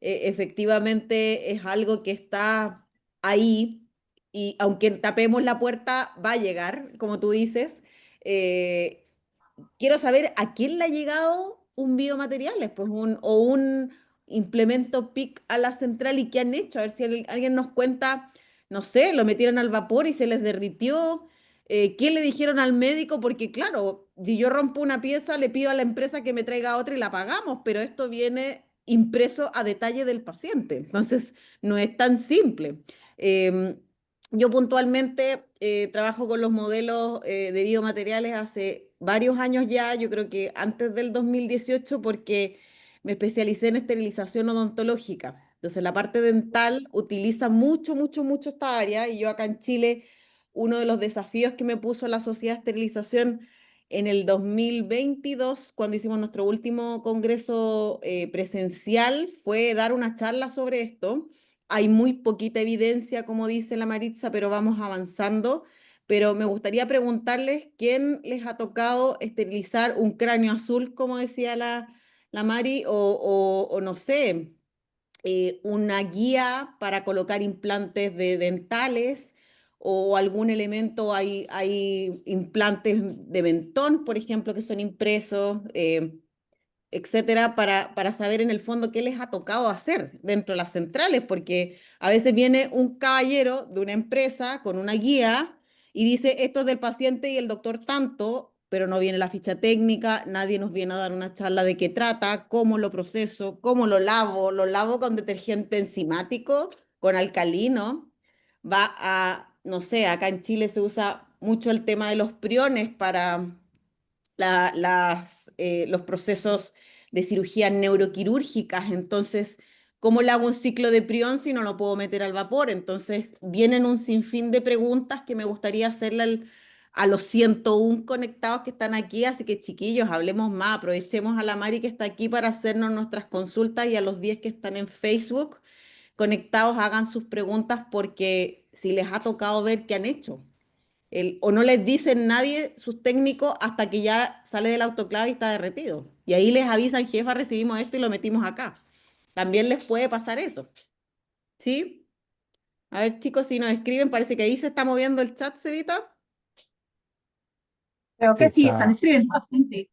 efectivamente es algo que está ahí y aunque tapemos la puerta, va a llegar, como tú dices. Eh, Quiero saber a quién le ha llegado un biomateriales, pues o un implemento PIC a la central y qué han hecho. A ver si alguien nos cuenta, no sé, lo metieron al vapor y se les derritió. ¿Qué le dijeron al médico? Porque claro, si yo rompo una pieza, le pido a la empresa que me traiga otra y la pagamos, pero esto viene impreso a detalle del paciente, entonces no es tan simple. Eh, yo puntualmente trabajo con los modelos de biomateriales hace varios años ya, yo creo que antes del 2018, porque me especialicé en esterilización odontológica. Entonces la parte dental utiliza mucho, mucho, mucho esta área y yo acá en Chile uno de los desafíos que me puso la Sociedad de Esterilización en el 2022, cuando hicimos nuestro último congreso presencial, fue dar una charla sobre esto. Hay muy poquita evidencia, como dice la Maritza, pero vamos avanzando. Pero me gustaría preguntarles quién les ha tocado esterilizar un cráneo azul, como decía la Mari, o no sé, una guía para colocar implantes de dentales o algún elemento, hay implantes de mentón, por ejemplo, que son impresos, etcétera, para saber en el fondo qué les ha tocado hacer dentro de las centrales, porque a veces viene un caballero de una empresa con una guía y dice esto es del paciente y el doctor tanto, pero no viene la ficha técnica, nadie nos viene a dar una charla de qué trata, cómo lo proceso, cómo lo lavo con detergente enzimático, con alcalino, va a, no sé, acá en Chile se usa mucho el tema de los priones para los procesos de cirugías neuroquirúrgicas. Entonces, ¿cómo le hago un ciclo de prión si no lo puedo meter al vapor? Entonces, vienen un sinfín de preguntas que me gustaría hacerle a los 101 conectados que están aquí. Así que, chiquillos, hablemos más. Aprovechemos a la Mari que está aquí para hacernos nuestras consultas y a los 10 que están en Facebook conectados hagan sus preguntas porque si les ha tocado ver qué han hecho o no les dicen nadie sus técnicos hasta que ya sale del autoclave y está derretido. Y ahí les avisan, jefa, recibimos esto y lo metimos acá. También les puede pasar eso. ¿Sí? A ver, chicos, si nos escriben, parece que ahí se está moviendo el chat, Cevita. Creo Sí, que sí, están está. escribiendo bastante.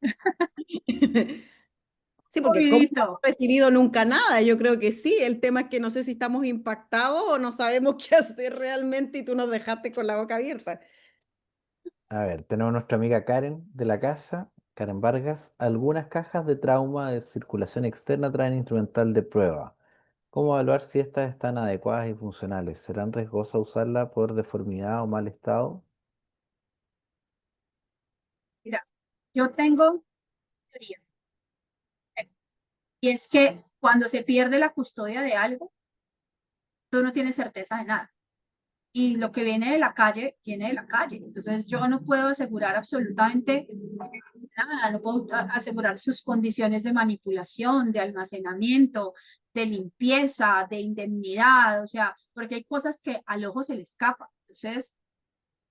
Sí, porque como no hemos Movidito. recibido nunca nada, yo creo que sí. El tema es que no sé si estamos impactados o no sabemos qué hacer realmente y tú nos dejaste con la boca abierta. A ver, tenemos nuestra amiga Karen de la casa, Karen Vargas. Algunas cajas de trauma de circulación externa traen instrumental de prueba. ¿Cómo evaluar si estas están adecuadas y funcionales? ¿Serán riesgosas usarla por deformidad o mal estado? Mira, yo tengo teoría, y es que cuando se pierde la custodia de algo, tú no tienes certeza de nada. Y lo que viene de la calle, viene de la calle. Entonces yo no puedo asegurar absolutamente nada, no puedo asegurar sus condiciones de manipulación, de almacenamiento, de limpieza, de indemnidad, o sea, porque hay cosas que al ojo se le escapan. Entonces,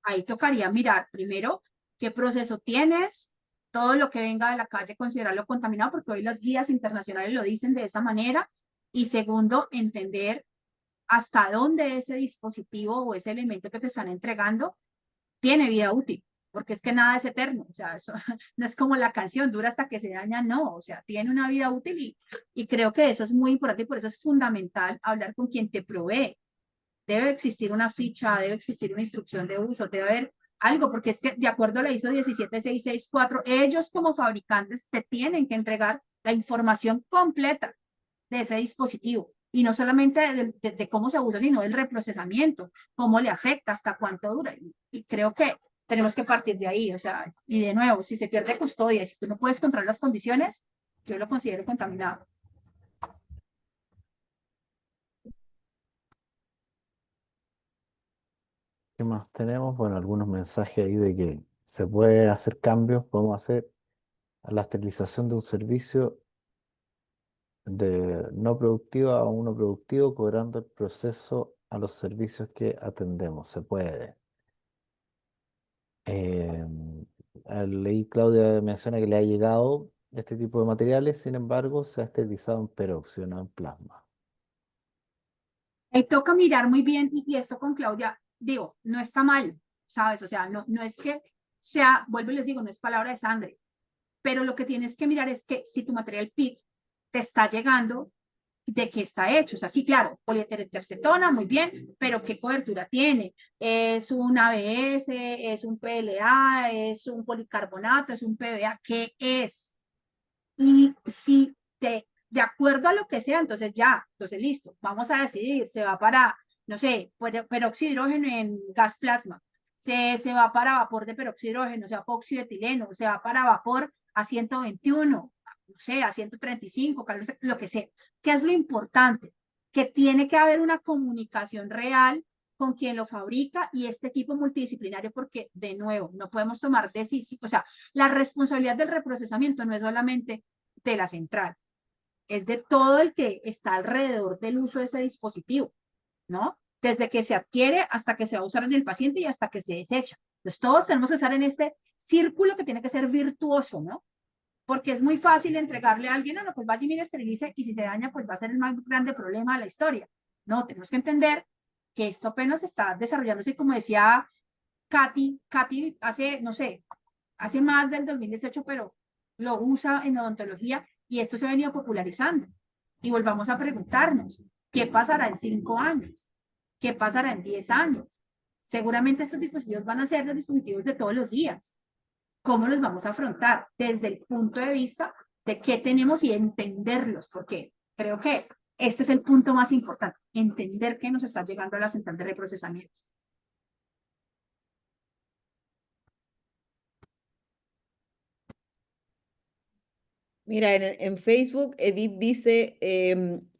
ahí tocaría mirar primero qué proceso tienes, todo lo que venga de la calle, considerarlo contaminado, porque hoy las guías internacionales lo dicen de esa manera. Y segundo, entender hasta dónde ese dispositivo o ese elemento que te están entregando tiene vida útil, porque es que nada es eterno, o sea, eso no es como la canción, dura hasta que se daña, no, o sea, tiene una vida útil y creo que eso es muy importante y por eso es fundamental hablar con quien te provee. Debe existir una ficha, debe existir una instrucción de uso, debe haber algo, porque es que de acuerdo a la ISO 17664, ellos como fabricantes te tienen que entregar la información completa de ese dispositivo. Y no solamente de cómo se usa, sino del reprocesamiento, cómo le afecta, hasta cuánto dura. Y creo que tenemos que partir de ahí. O sea, y de nuevo, si se pierde custodia y si tú no puedes controlar las condiciones, yo lo considero contaminado. ¿Qué más tenemos? Bueno, algunos mensajes ahí de que se puede hacer cambios, podemos hacer a la esterilización de un servicio de no productivo a uno productivo, cobrando el proceso a los servicios que atendemos. Se puede. Eh, Leí Claudia menciona que le ha llegado este tipo de materiales, sin embargo, se ha esterilizado en peróxido, no en plasma. Ahí toca mirar muy bien, y esto con Claudia, digo, no está mal, ¿sabes? O sea, no es que sea, vuelvo y les digo, no es palabra de sangre, pero lo que tienes que mirar es que si tu material PIC te está llegando, de qué está hecho. O sea, sí, claro, polietercetona, muy bien, pero ¿qué cobertura tiene? ¿Es un ABS? ¿Es un PLA? ¿Es un policarbonato? ¿Es un PBA? ¿Qué es? Y si de acuerdo a lo que sea, entonces ya, entonces listo, vamos a decidir, se va para, no sé, peróxido de hidrógeno en gas plasma, se va para vapor de peróxido de hidrógeno, se va para óxido de etileno, se va para vapor a 121, no sé, a 135, lo que sea. ¿Qué es lo importante? Que tiene que haber una comunicación real con quien lo fabrica y este equipo multidisciplinario, porque de nuevo, no podemos tomar decisiones, o sea, la responsabilidad del reprocesamiento no es solamente de la central, es de todo el que está alrededor del uso de ese dispositivo, ¿no? Desde que se adquiere hasta que se va a usar en el paciente y hasta que se desecha. Entonces, todos tenemos que estar en este círculo que tiene que ser virtuoso, ¿no? Porque es muy fácil entregarle a alguien, no, pues vaya y mire, esterilice, y si se daña, pues va a ser el más grande problema de la historia. No, tenemos que entender que esto apenas está desarrollándose, y como decía Katy hace, no sé, hace más del 2018, pero lo usa en odontología y esto se ha venido popularizando. Y volvamos a preguntarnos, ¿qué pasará en 5 años? ¿Qué pasará en 10 años? Seguramente estos dispositivos van a ser los dispositivos de todos los días. ¿Cómo los vamos a afrontar? Desde el punto de vista de qué tenemos y entenderlos, porque creo que este es el punto más importante, entender que nos está llegando a la central de reprocesamiento. Mira, en Facebook Edith dice,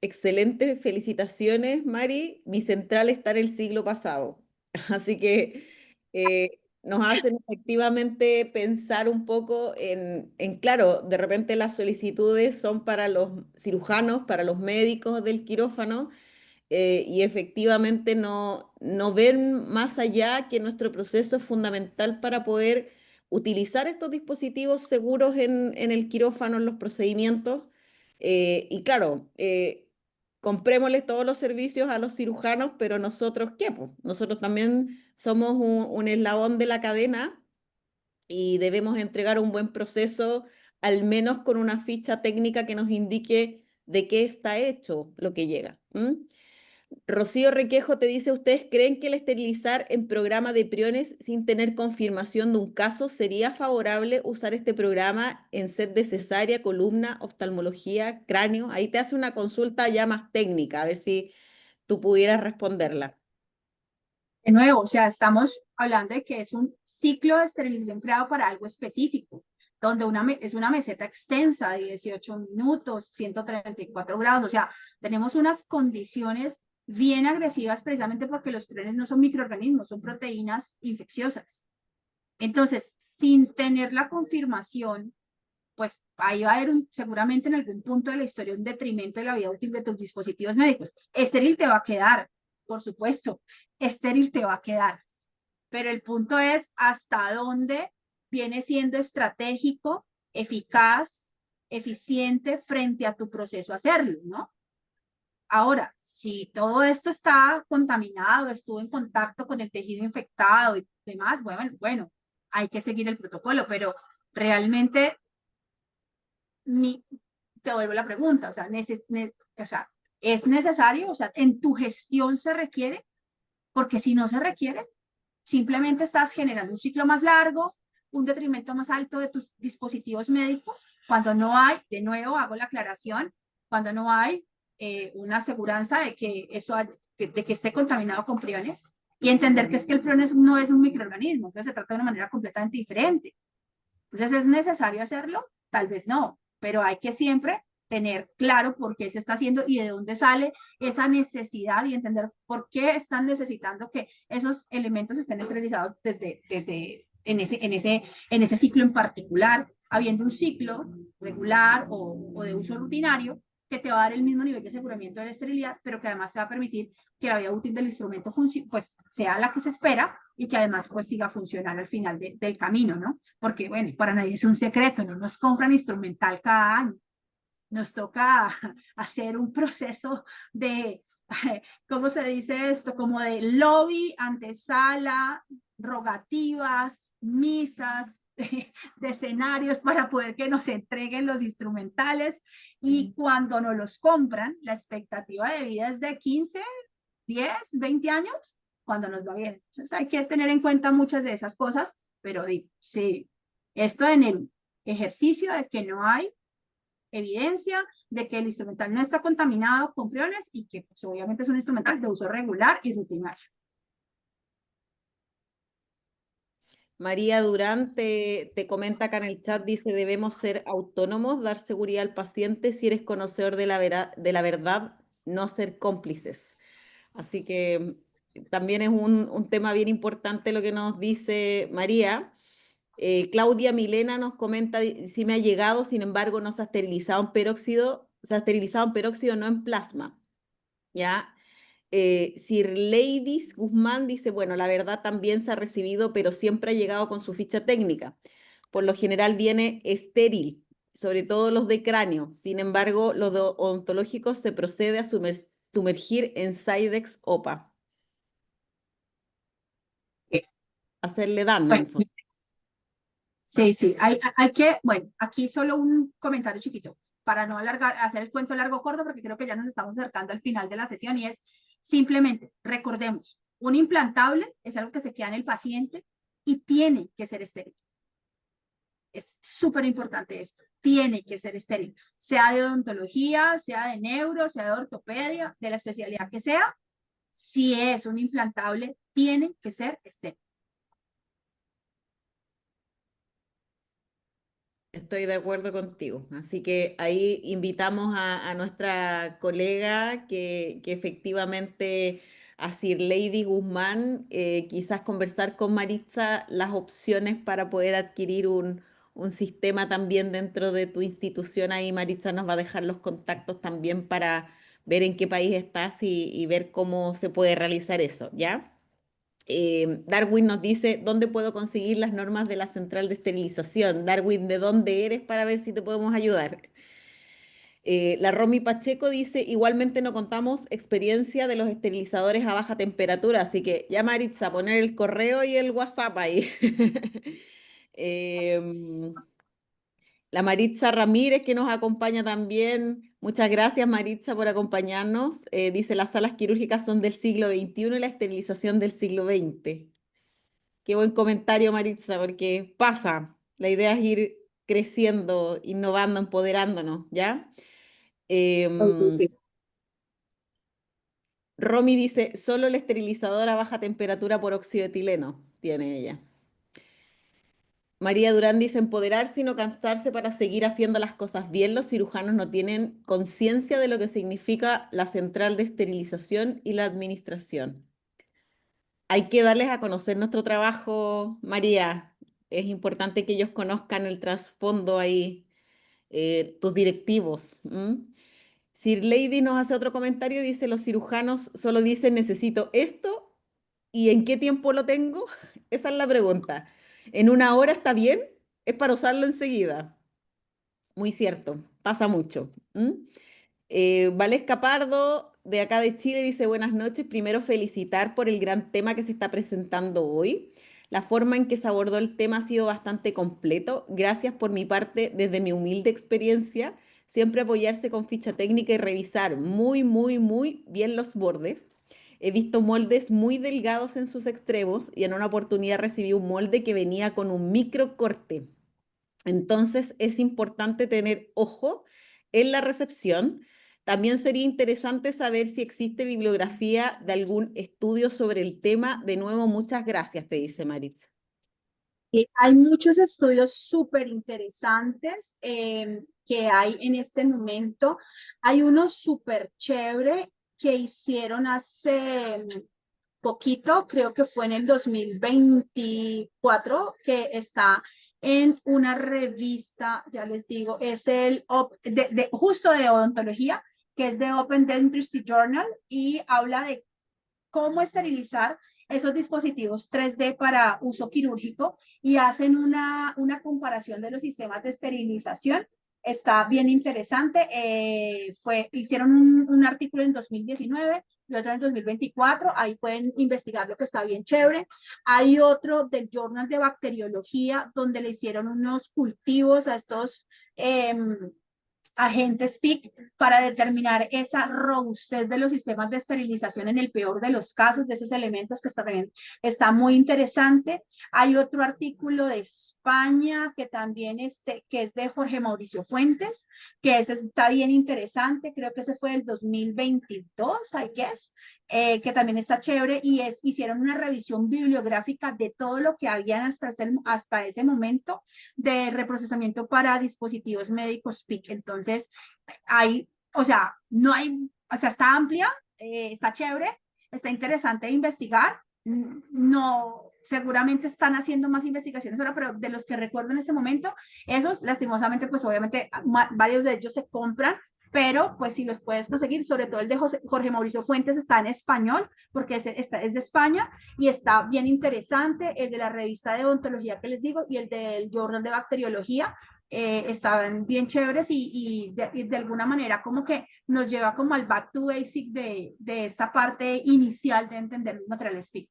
excelente, felicitaciones, Mari, mi central está en el siglo pasado. Así que nos hacen efectivamente pensar un poco claro, de repente las solicitudes son para los cirujanos, para los médicos del quirófano, y efectivamente no ven más allá que nuestro proceso es fundamental para poder utilizar estos dispositivos seguros en el quirófano, en los procedimientos. Y claro, comprémosles todos los servicios a los cirujanos, pero nosotros, ¿qué? Pues nosotros también somos un eslabón de la cadena y debemos entregar un buen proceso, al menos con una ficha técnica que nos indique de qué está hecho lo que llega. Rocío Requejo te dice, ¿ustedes creen que el esterilizar en programa de priones sin tener confirmación de un caso sería favorable usar este programa en set de cesárea, columna, oftalmología, cráneo? Ahí te hace una consulta ya más técnica, a ver si tú pudieras responderla. De nuevo, o sea, estamos hablando de que es un ciclo de esterilización creado para algo específico, donde es una meseta extensa de 18 minutos, 134 grados, o sea, tenemos unas condiciones bien agresivas precisamente porque los priones no son microorganismos, son proteínas infecciosas. Entonces, sin tener la confirmación, pues ahí va a haber seguramente en algún punto de la historia un detrimento de la vida útil de tus dispositivos médicos. Estéril te va a quedar, por supuesto, estéril te va a quedar, pero el punto es hasta dónde viene siendo estratégico, eficaz, eficiente frente a tu proceso hacerlo, ¿no? Ahora, si todo esto está contaminado, estuvo en contacto con el tejido infectado y demás, bueno, hay que seguir el protocolo, pero realmente te vuelvo la pregunta, o sea, ¿es necesario? O sea, ¿en tu gestión se requiere? Porque si no se requiere, simplemente estás generando un ciclo más largo, un detrimento más alto de tus dispositivos médicos, cuando no hay, de nuevo hago la aclaración, cuando no hay una aseguranza de que de que esté contaminado con priones, y entender que es que el prion no es un microorganismo, entonces se trata de una manera completamente diferente. Entonces, ¿es necesario hacerlo? Tal vez no, pero hay que siempre tener claro por qué se está haciendo y de dónde sale esa necesidad y entender por qué están necesitando que esos elementos estén esterilizados en ese ciclo en particular, habiendo un ciclo regular o de uso rutinario que te va a dar el mismo nivel de aseguramiento de la esterilidad, pero que además te va a permitir que la vida útil del instrumento pues, sea la que se espera y que además pues siga funcional al final del camino, ¿no? Porque, bueno, para nadie es un secreto, no nos compran instrumental cada año. Nos toca hacer un proceso de, ¿cómo se dice esto? Como de lobby, antesala, rogativas, misas, de escenarios para poder que nos entreguen los instrumentales, y cuando nos los compran, la expectativa de vida es de 15, 10, 20 años cuando nos va bien. Entonces hay que tener en cuenta muchas de esas cosas, pero sí, esto en el ejercicio de que no hay evidencia de que el instrumental no está contaminado con priones y que pues, obviamente es un instrumental de uso regular y rutinario. María Durán te comenta acá en el chat, dice, debemos ser autónomos, dar seguridad al paciente si eres conocedor de la verdad, no ser cómplices. Así que también es un tema bien importante lo que nos dice María. Claudia Milena nos comenta, si me ha llegado, sin embargo, no se ha esterilizado en peróxido, se ha esterilizado en peróxido, no en plasma. ¿Ya? Sir Ladies Guzmán dice, bueno, la verdad también se ha recibido, pero siempre ha llegado con su ficha técnica. Por lo general viene estéril, sobre todo los de cráneo. Sin embargo, los de odontológicos se procede a sumergir en Sidex OPA. Hacerle daño, en el Bueno, fondo. sí, hay que, bueno, aquí solo un comentario chiquito para no alargar, hacer el cuento largo o corto, porque creo que ya nos estamos acercando al final de la sesión, y es simplemente, recordemos, un implantable es algo que se queda en el paciente y tiene que ser estéril. Es súper importante esto, tiene que ser estéril, sea de odontología, sea de neuro, sea de ortopedia, de la especialidad que sea, si es un implantable, tiene que ser estéril. Estoy de acuerdo contigo. Así que ahí invitamos a nuestra colega que efectivamente, a Sir Lady Guzmán, quizás conversar con Maritza las opciones para poder adquirir un sistema también dentro de tu institución. Ahí Maritza nos va a dejar los contactos también para ver en qué país estás y ver cómo se puede realizar eso, ¿ya? Darwin nos dice, ¿dónde puedo conseguir las normas de la central de esterilización? Darwin, ¿de dónde eres para ver si te podemos ayudar? La Romy Pacheco dice, igualmente no contamos experiencia de los esterilizadores a baja temperatura, así que ya Maritza, poner el correo y el WhatsApp ahí. La Maritza Ramírez que nos acompaña también. Muchas gracias Maritza por acompañarnos. Dice, las salas quirúrgicas son del siglo XXI y la esterilización del siglo XX. Qué buen comentario, Maritza, porque pasa. La idea es ir creciendo, innovando, empoderándonos, ¿ya? Sí. Romy dice, solo el esterilizador a baja temperatura por óxido de etileno tiene ella. María Durán dice, empoderarse y no cansarse para seguir haciendo las cosas bien. Los cirujanos no tienen conciencia de lo que significa la central de esterilización y la administración. Hay que darles a conocer nuestro trabajo, María. Es importante que ellos conozcan el trasfondo ahí, tus directivos. Sir Lady nos hace otro comentario, dice, los cirujanos solo dicen necesito esto y ¿en qué tiempo lo tengo? Esa es la pregunta. ¿En una hora está bien? Es para usarlo enseguida. Muy cierto, pasa mucho. Valesca Pardo, de acá de Chile, dice buenas noches. Primero felicitar por el gran tema que se está presentando hoy. La forma en que se abordó el tema ha sido bastante completo. Gracias por mi parte, desde mi humilde experiencia, siempre apoyarse con ficha técnica y revisar muy bien los bordes. He visto moldes muy delgados en sus extremos y en una oportunidad recibí un molde que venía con un micro corte. Entonces es importante tener ojo en la recepción. También sería interesante saber si existe bibliografía de algún estudio sobre el tema. De nuevo, muchas gracias, te dice Maritza. Hay muchos estudios súper interesantes que hay en este momento. Hay uno súper chévere que hicieron hace poquito, creo que fue en el 2024, que está en una revista, ya les digo, es justo de odontología, que es de Open Dentistry Journal, y habla de cómo esterilizar esos dispositivos 3D para uso quirúrgico, y hacen una comparación de los sistemas de esterilización Está bien interesante. Hicieron un artículo en 2019 y otro en 2024. Ahí pueden investigar, lo que está bien chévere. Hay otro del Journal de Bacteriología donde le hicieron unos cultivos a estos agentes PIC para determinar esa robustez de los sistemas de esterilización en el peor de los casos de esos elementos, que está muy interesante. Hay otro artículo de España que también que es de Jorge Mauricio Fuentes, que ese está bien interesante, creo que ese fue del 2022, I guess, que también está chévere, y hicieron una revisión bibliográfica de todo lo que habían hasta ese momento de reprocesamiento para dispositivos médicos PIC. Entonces, o sea, no hay, o sea, está amplia, está chévere, está interesante de investigar. No, seguramente están haciendo más investigaciones ahora, pero de los que recuerdo en este momento, esos, lastimosamente, pues obviamente varios de ellos se compran, pero pues si los puedes conseguir, sobre todo el de Jorge Mauricio Fuentes está en español, porque es de España, y está bien interesante. El de la revista de odontología que les digo y el del Journal de Bacteriología estaban bien chéveres, y de alguna manera como que nos lleva como al back to basic de esta parte inicial de entender los materiales PIC.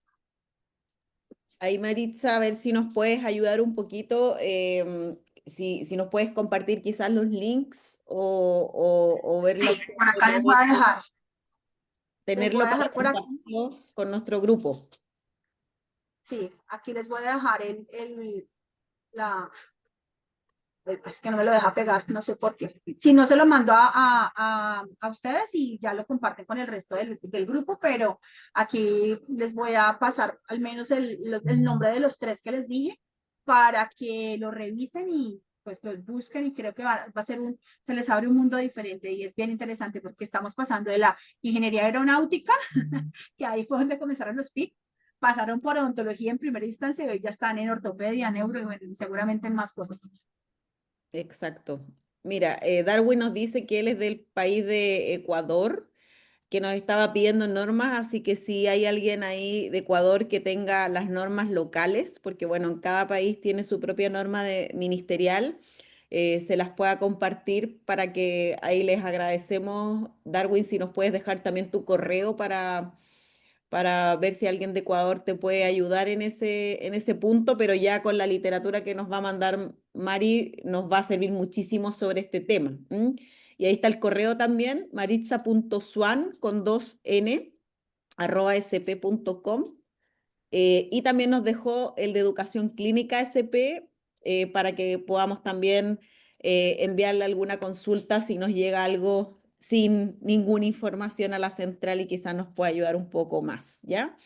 Ahí, Maritza, a ver si nos puedes ayudar un poquito, si nos puedes compartir quizás los links o ver la Sí, opción por de acá les voy a poder dejar. Les voy tenerlo a para dejar por aquí. compartirlos con nuestro grupo. Sí, aquí les voy a dejar es que no me lo deja pegar, no sé por qué. Si no, se lo mando a ustedes y ya lo comparten con el resto del grupo, pero aquí les voy a pasar al menos el nombre de los tres que les dije para que lo revisen y pues los busquen, y creo que va a ser se les abre un mundo diferente, y es bien interesante porque estamos pasando de la ingeniería aeronáutica, que ahí fue donde comenzaron los PIC, pasaron por odontología en primera instancia y hoy ya están en ortopedia, neuro y bueno, seguramente en más cosas. Exacto. Mira, Darwin nos dice que él es del país de Ecuador, que nos estaba pidiendo normas, así que si hay alguien ahí de Ecuador que tenga las normas locales, porque bueno, en cada país tiene su propia norma ministerial, se las pueda compartir para que ahí les agradecemos. Darwin, si nos puedes dejar también tu correo para ver si alguien de Ecuador te puede ayudar en ese punto, pero ya con la literatura que nos va a mandar Mari nos va a servir muchísimo sobre este tema. Y ahí está el correo también, maritza.swan con 2n @sp.com. Y también nos dejó el de educación clínica SP para que podamos también enviarle alguna consulta si nos llega algo sin ninguna información a la central y quizás nos pueda ayudar un poco más, ¿ya?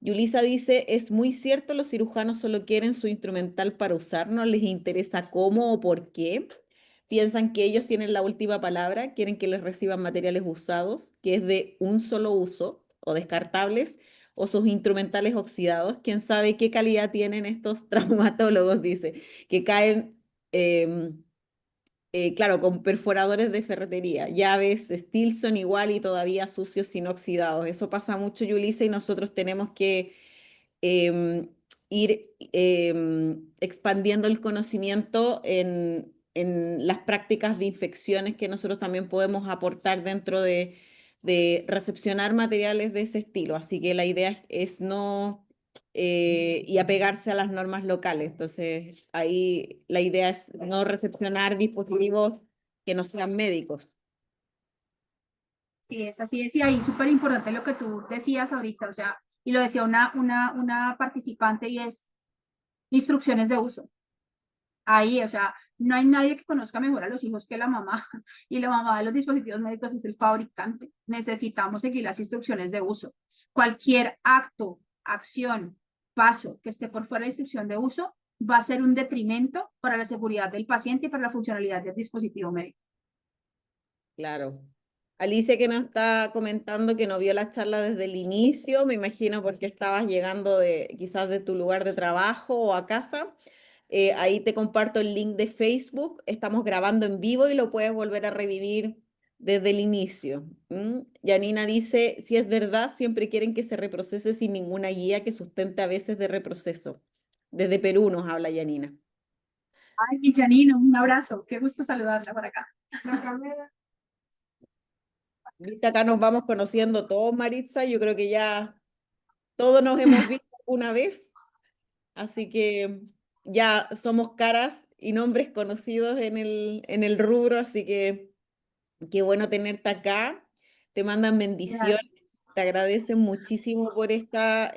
Yulisa dice, es muy cierto, los cirujanos solo quieren su instrumental para usar, no les interesa cómo o por qué. Piensan que ellos tienen la última palabra, quieren que les reciban materiales usados, que es de un solo uso o descartables, o sus instrumentales oxidados. Quién sabe qué calidad tienen estos traumatólogos, dice, que caen, claro, con perforadores de ferretería, llaves, Stilson igual y todavía sucios sin oxidados. Eso pasa mucho, Yulisa, y nosotros tenemos que em, ir expandiendo el conocimiento en las prácticas de infecciones que nosotros también podemos aportar dentro de recepcionar materiales de ese estilo. Así que la idea es no y apegarse a las normas locales. Entonces, ahí la idea es no recepcionar dispositivos que no sean médicos. Sí, es así, es, y ahí súper importante lo que tú decías ahorita, o sea, y lo decía una participante, y es instrucciones de uso. Ahí, o sea, no hay nadie que conozca mejor a los hijos que la mamá, y la mamá de los dispositivos médicos es el fabricante. Necesitamos seguir las instrucciones de uso. Cualquier acto, acción, paso que esté por fuera de la instrucción de uso va a ser un detrimento para la seguridad del paciente y para la funcionalidad del dispositivo médico. Claro. Alicia que nos está comentando que no vio la charla desde el inicio, me imagino porque estabas llegando quizás de tu lugar de trabajo o a casa. Ahí te comparto el link de Facebook. Estamos grabando en vivo y lo puedes volver a revivir desde el inicio. Yanina dice, si es verdad, siempre quieren que se reprocese sin ninguna guía que sustente a veces de reproceso. Desde Perú nos habla Yanina. Ay, mi Janino, un abrazo. Qué gusto saludarla por acá. Viste, acá nos vamos conociendo todos, Maritza. Yo creo que ya todos nos hemos visto una vez, así que ya somos caras y nombres conocidos en el rubro, así que qué bueno tenerte acá. Te mandan bendiciones, Gracias. te agradecen muchísimo por esta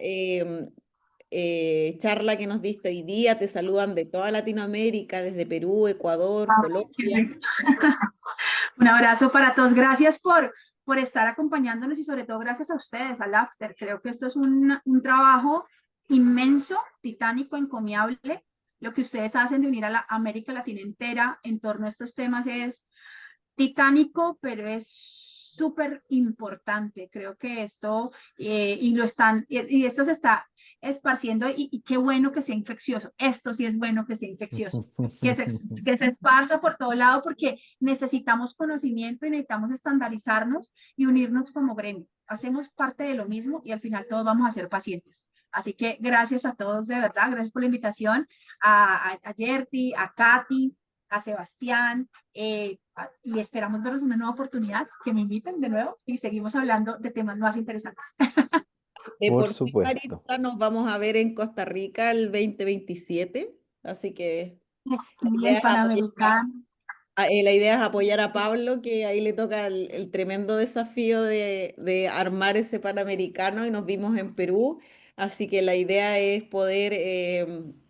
charla que nos diste hoy día. Te saludan de toda Latinoamérica, desde Perú, Ecuador, Ay, qué Colombia. rico. Un abrazo para todos. Gracias por estar acompañándonos y sobre todo gracias a ustedes, al After. Creo que esto es un trabajo inmenso, titánico, encomiable. Lo que ustedes hacen de unir a la América Latina entera en torno a estos temas es titánico, pero es súper importante. Creo que esto, y esto se está esparciendo y qué bueno que sea infeccioso. Esto sí es bueno que sea infeccioso, que se esparza por todo lado porque necesitamos conocimiento y necesitamos estandarizarnos y unirnos como gremio. Hacemos parte de lo mismo y al final todos vamos a ser pacientes. Así que gracias a todos, de verdad, gracias por la invitación, a Yerti, a Katy, a Sebastián, y esperamos vernos en una nueva oportunidad, que me inviten de nuevo y seguimos hablando de temas más interesantes. De Por por sí, supuesto. Maritza, nos vamos a ver en Costa Rica el 2027, así que la Sí, idea el es apoyar Panamericano. la idea es apoyar a Pablo, que ahí le toca el tremendo desafío de armar ese Panamericano y nos vimos en Perú. Así que la idea es poder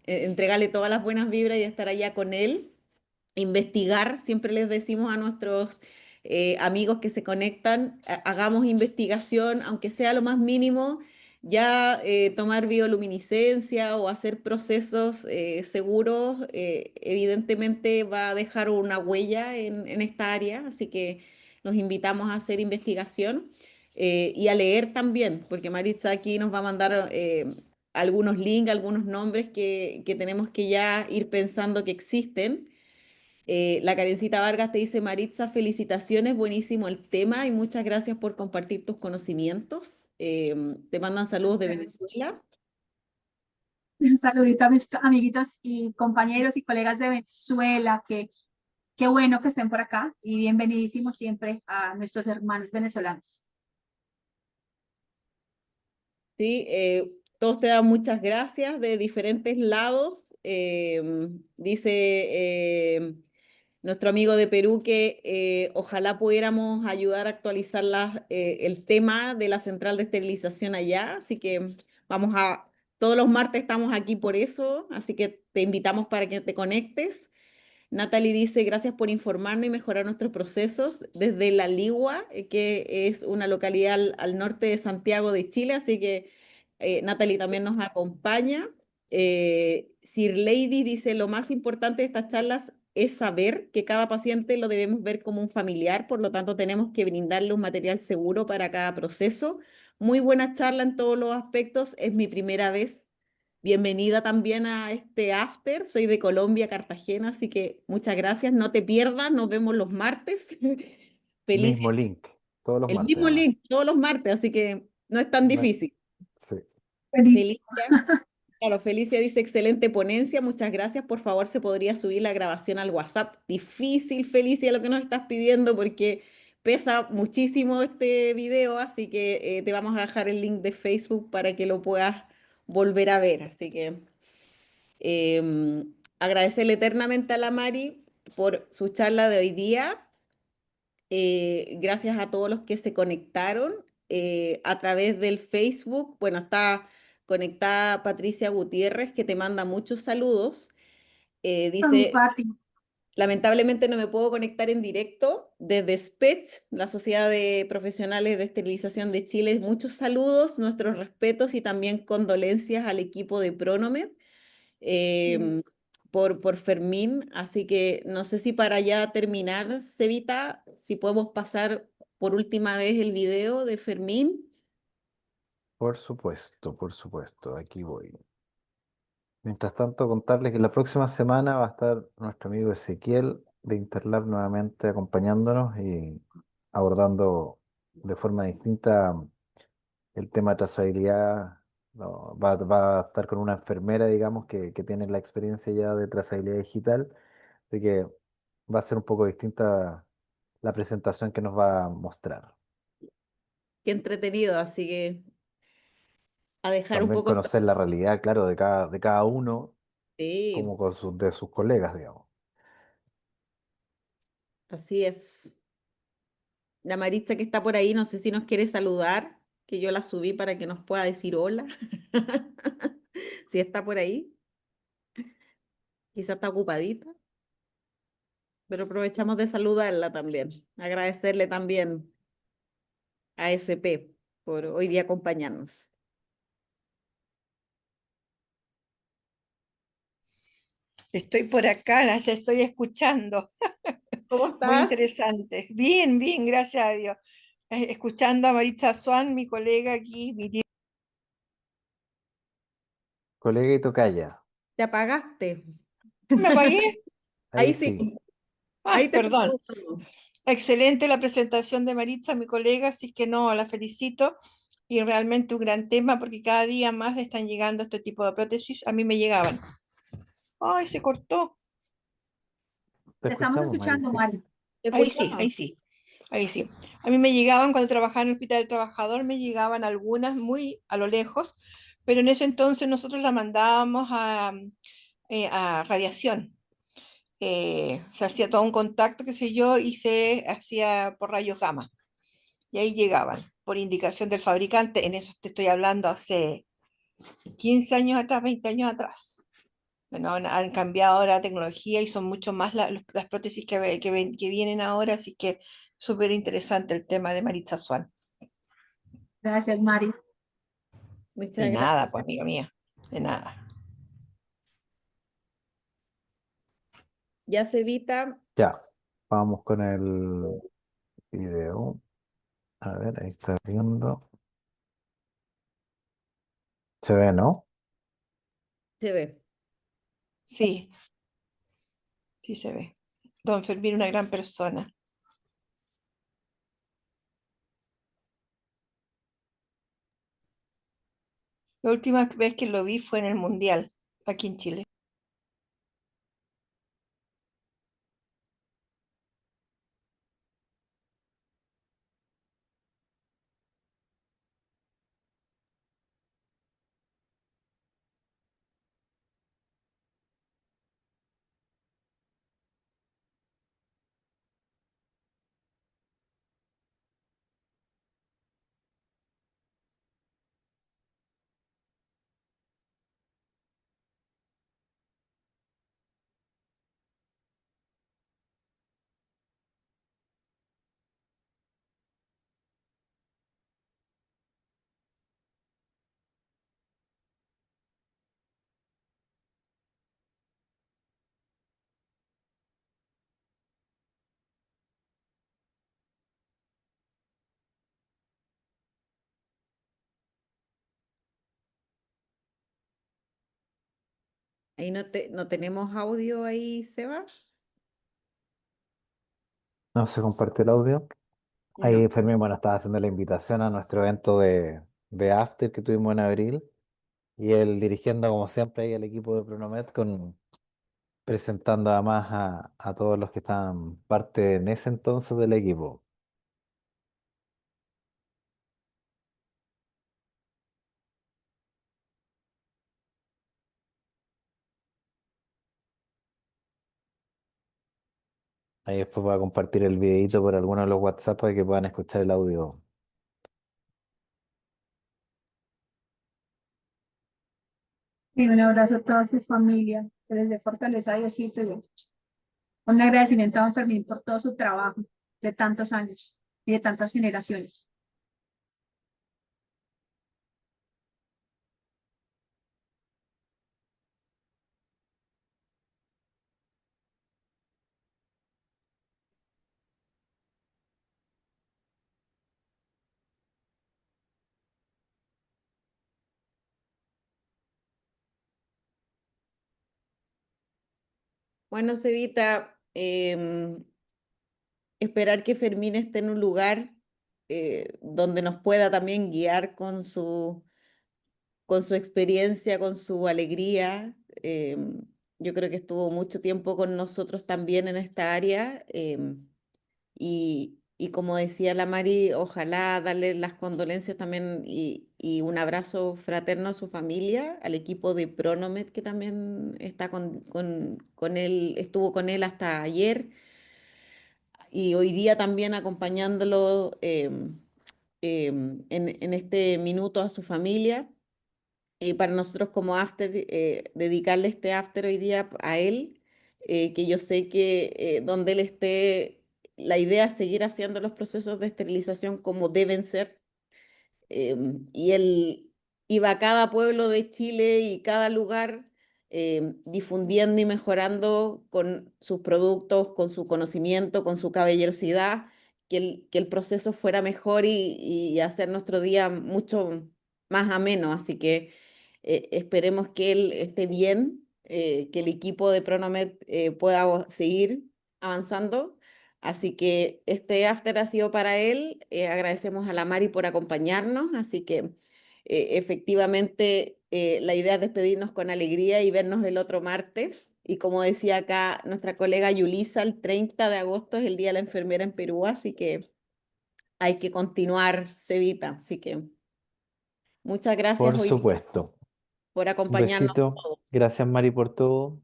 entregarle todas las buenas vibras y estar allá con él, investigar. Siempre les decimos a nuestros amigos que se conectan, hagamos investigación, aunque sea lo más mínimo, ya tomar bioluminiscencia o hacer procesos seguros, evidentemente va a dejar una huella en esta área, así que los invitamos a hacer investigación y a leer también, porque Maritza aquí nos va a mandar algunos links, algunos nombres que tenemos que ya ir pensando que existen. La Karencita Vargas te dice, Maritza, felicitaciones, buenísimo el tema y muchas gracias por compartir tus conocimientos. Te mandan saludos de Venezuela. Un saludito a mis amiguitos y compañeros y colegas de Venezuela, que qué bueno que estén por acá y bienvenidísimos siempre a nuestros hermanos venezolanos. Sí, todos te dan muchas gracias de diferentes lados. Dice nuestro amigo de Perú que ojalá pudiéramos ayudar a actualizar el tema de la central de esterilización allá. Así que todos los martes estamos aquí por eso, así que te invitamos para que te conectes. Natalie dice, gracias por informarnos y mejorar nuestros procesos desde La Ligua, que es una localidad al norte de Santiago de Chile, así que Natalie también nos acompaña. Sir Lady dice, lo más importante de estas charlas es saber que cada paciente lo debemos ver como un familiar, por lo tanto tenemos que brindarle un material seguro para cada proceso. Muy buena charla en todos los aspectos, es mi primera vez. Bienvenida también a este after. Soy de Colombia, Cartagena, así que muchas gracias. No te pierdas, nos vemos los martes. Feliz, Mismo link, todos los el martes mismo además. link todos los martes, así que no es tan No- difícil. Sí. Feliz. Felicia, claro, Felicia dice excelente ponencia, muchas gracias. Por favor, se podría subir la grabación al WhatsApp. Difícil, Felicia, lo que nos estás pidiendo porque pesa muchísimo este video, así que te vamos a dejar el link de Facebook para que lo puedas volver a ver. Así que agradecerle eternamente a la Mari por su charla de hoy día. Gracias a todos los que se conectaron a través del Facebook. Bueno, está conectada Patricia Gutiérrez, que te manda muchos saludos. Con mi Dice, Pati. lamentablemente no me puedo conectar en directo desde SPECH, la Sociedad de Profesionales de Esterilización de Chile. Muchos saludos, nuestros respetos y también condolencias al equipo de Pronomed Sí. em, por Fermín, así que no sé si para ya terminar, Cevita, si podemos pasar por última vez el video de Fermín. Por supuesto, aquí voy. Mientras tanto, contarles que la próxima semana va a estar nuestro amigo Ezequiel de Interlab nuevamente acompañándonos y abordando de forma distinta el tema de trazabilidad No, va a estar con una enfermera, digamos, que tiene la experiencia ya de trazabilidad digital, así que va a ser un poco distinta la presentación que nos va a mostrar. Qué entretenido, así que a dejar un También poco el... conocer la realidad, claro, de cada uno, Sí, como de sus colegas, digamos. así es. La Maritza que está por ahí, no sé si nos quiere saludar, que yo la subí para que nos pueda decir hola. Si está por ahí, quizá está ocupadita, pero aprovechamos de saludarla también. Agradecerle también a SP por hoy día acompañarnos. Estoy por acá, las estoy escuchando. ¿Cómo Muy estás? interesante. Bien, bien, gracias a Dios. Escuchando a Maritza Swan, mi colega aquí. Colega y tocaya, ¿Te apagaste? ¿Me apagué? ahí Ahí sí. sí, ahí Ah, te perdón. escuchamos. Excelente la presentación de Maritza, mi colega, así que no, la felicito. Y realmente un gran tema porque cada día más están llegando este tipo de prótesis. A mí me llegaban. Ay, se cortó. Te Te estamos escuchamos, Mari, escuchando, sí. Mari. ¿Te Ahí sí, escuchamos? ahí sí, ahí sí. A mí me llegaban cuando trabajaba en el Hospital del Trabajador, me llegaban algunas muy a lo lejos, pero en ese entonces nosotros la mandábamos a radiación. Se hacía todo un contacto, qué sé yo, y se hacía por rayos gamma. Y ahí llegaban, por indicación del fabricante. En eso te estoy hablando hace 15 años atrás, 20 años atrás. Bueno, han cambiado ahora la tecnología y son mucho más las prótesis que vienen ahora, así que súper interesante el tema de Maritza Swan. Gracias, Mari. De Muchas nada, gracias. pues amiga mía, de nada. Ya se evita, Ya, vamos con el video. A ver, ahí está viendo. Se ve, ¿no? se ve. Sí, sí se ve. Don Fermín, una gran persona. La última vez que lo vi fue en el Mundial, aquí en Chile. Ahí no tenemos audio ahí, Seba. No se comparte el audio. Ahí No. Fermín, bueno, estaba haciendo la invitación a nuestro evento de After que tuvimos en abril. Y él dirigiendo, como siempre, ahí al equipo de Pronomed, presentando además a todos los que estaban parte en ese entonces del equipo. Ahí después voy a compartir el videito por alguno de los WhatsApp para que puedan escuchar el audio. Y un abrazo a toda su familia, que les dé fortaleza a Diosito. Y un agradecimiento a don Fermín por todo su trabajo de tantos años y de tantas generaciones. Bueno, Cevita, esperar que Fermín esté en un lugar donde nos pueda también guiar con su con su experiencia, con su alegría. Yo creo que estuvo mucho tiempo con nosotros también en esta área. Y como decía la Mari, ojalá darle las condolencias también y un abrazo fraterno a su familia, al equipo de Pronomed que también está con él, estuvo con él hasta ayer y hoy día también acompañándolo en este minuto a su familia. Y para nosotros como after, dedicarle este after hoy día a él, que yo sé que donde él esté, la idea es seguir haciendo los procesos de esterilización como deben ser, y él iba a cada pueblo de Chile y cada lugar difundiendo y mejorando con sus productos, con su conocimiento, con su caballerosidad, que el proceso fuera mejor y hacer nuestro día mucho más ameno. Así que esperemos que él esté bien, que el equipo de Pronomed pueda seguir avanzando. Así que este after ha sido para él. Agradecemos a la Mari por acompañarnos. Así que efectivamente la idea es despedirnos con alegría y vernos el otro martes. Y como decía acá nuestra colega Yulisa, el 30 de agosto es el Día de la Enfermera en Perú, así que hay que continuar, Cevita. Así que muchas gracias Por hoy día supuesto. por Un acompañarnos besito. todos. Gracias, Mari, por todo.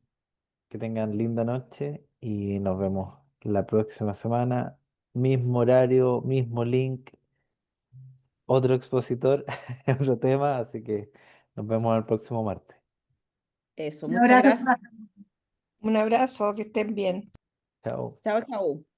Que tengan linda noche y nos vemos la próxima semana. Mismo horario, mismo link, otro expositor, otro tema, así que nos vemos el próximo martes. Eso, Un muchas abrazo gracias. para todos. Un abrazo, que estén bien. Chao. Chao, chao.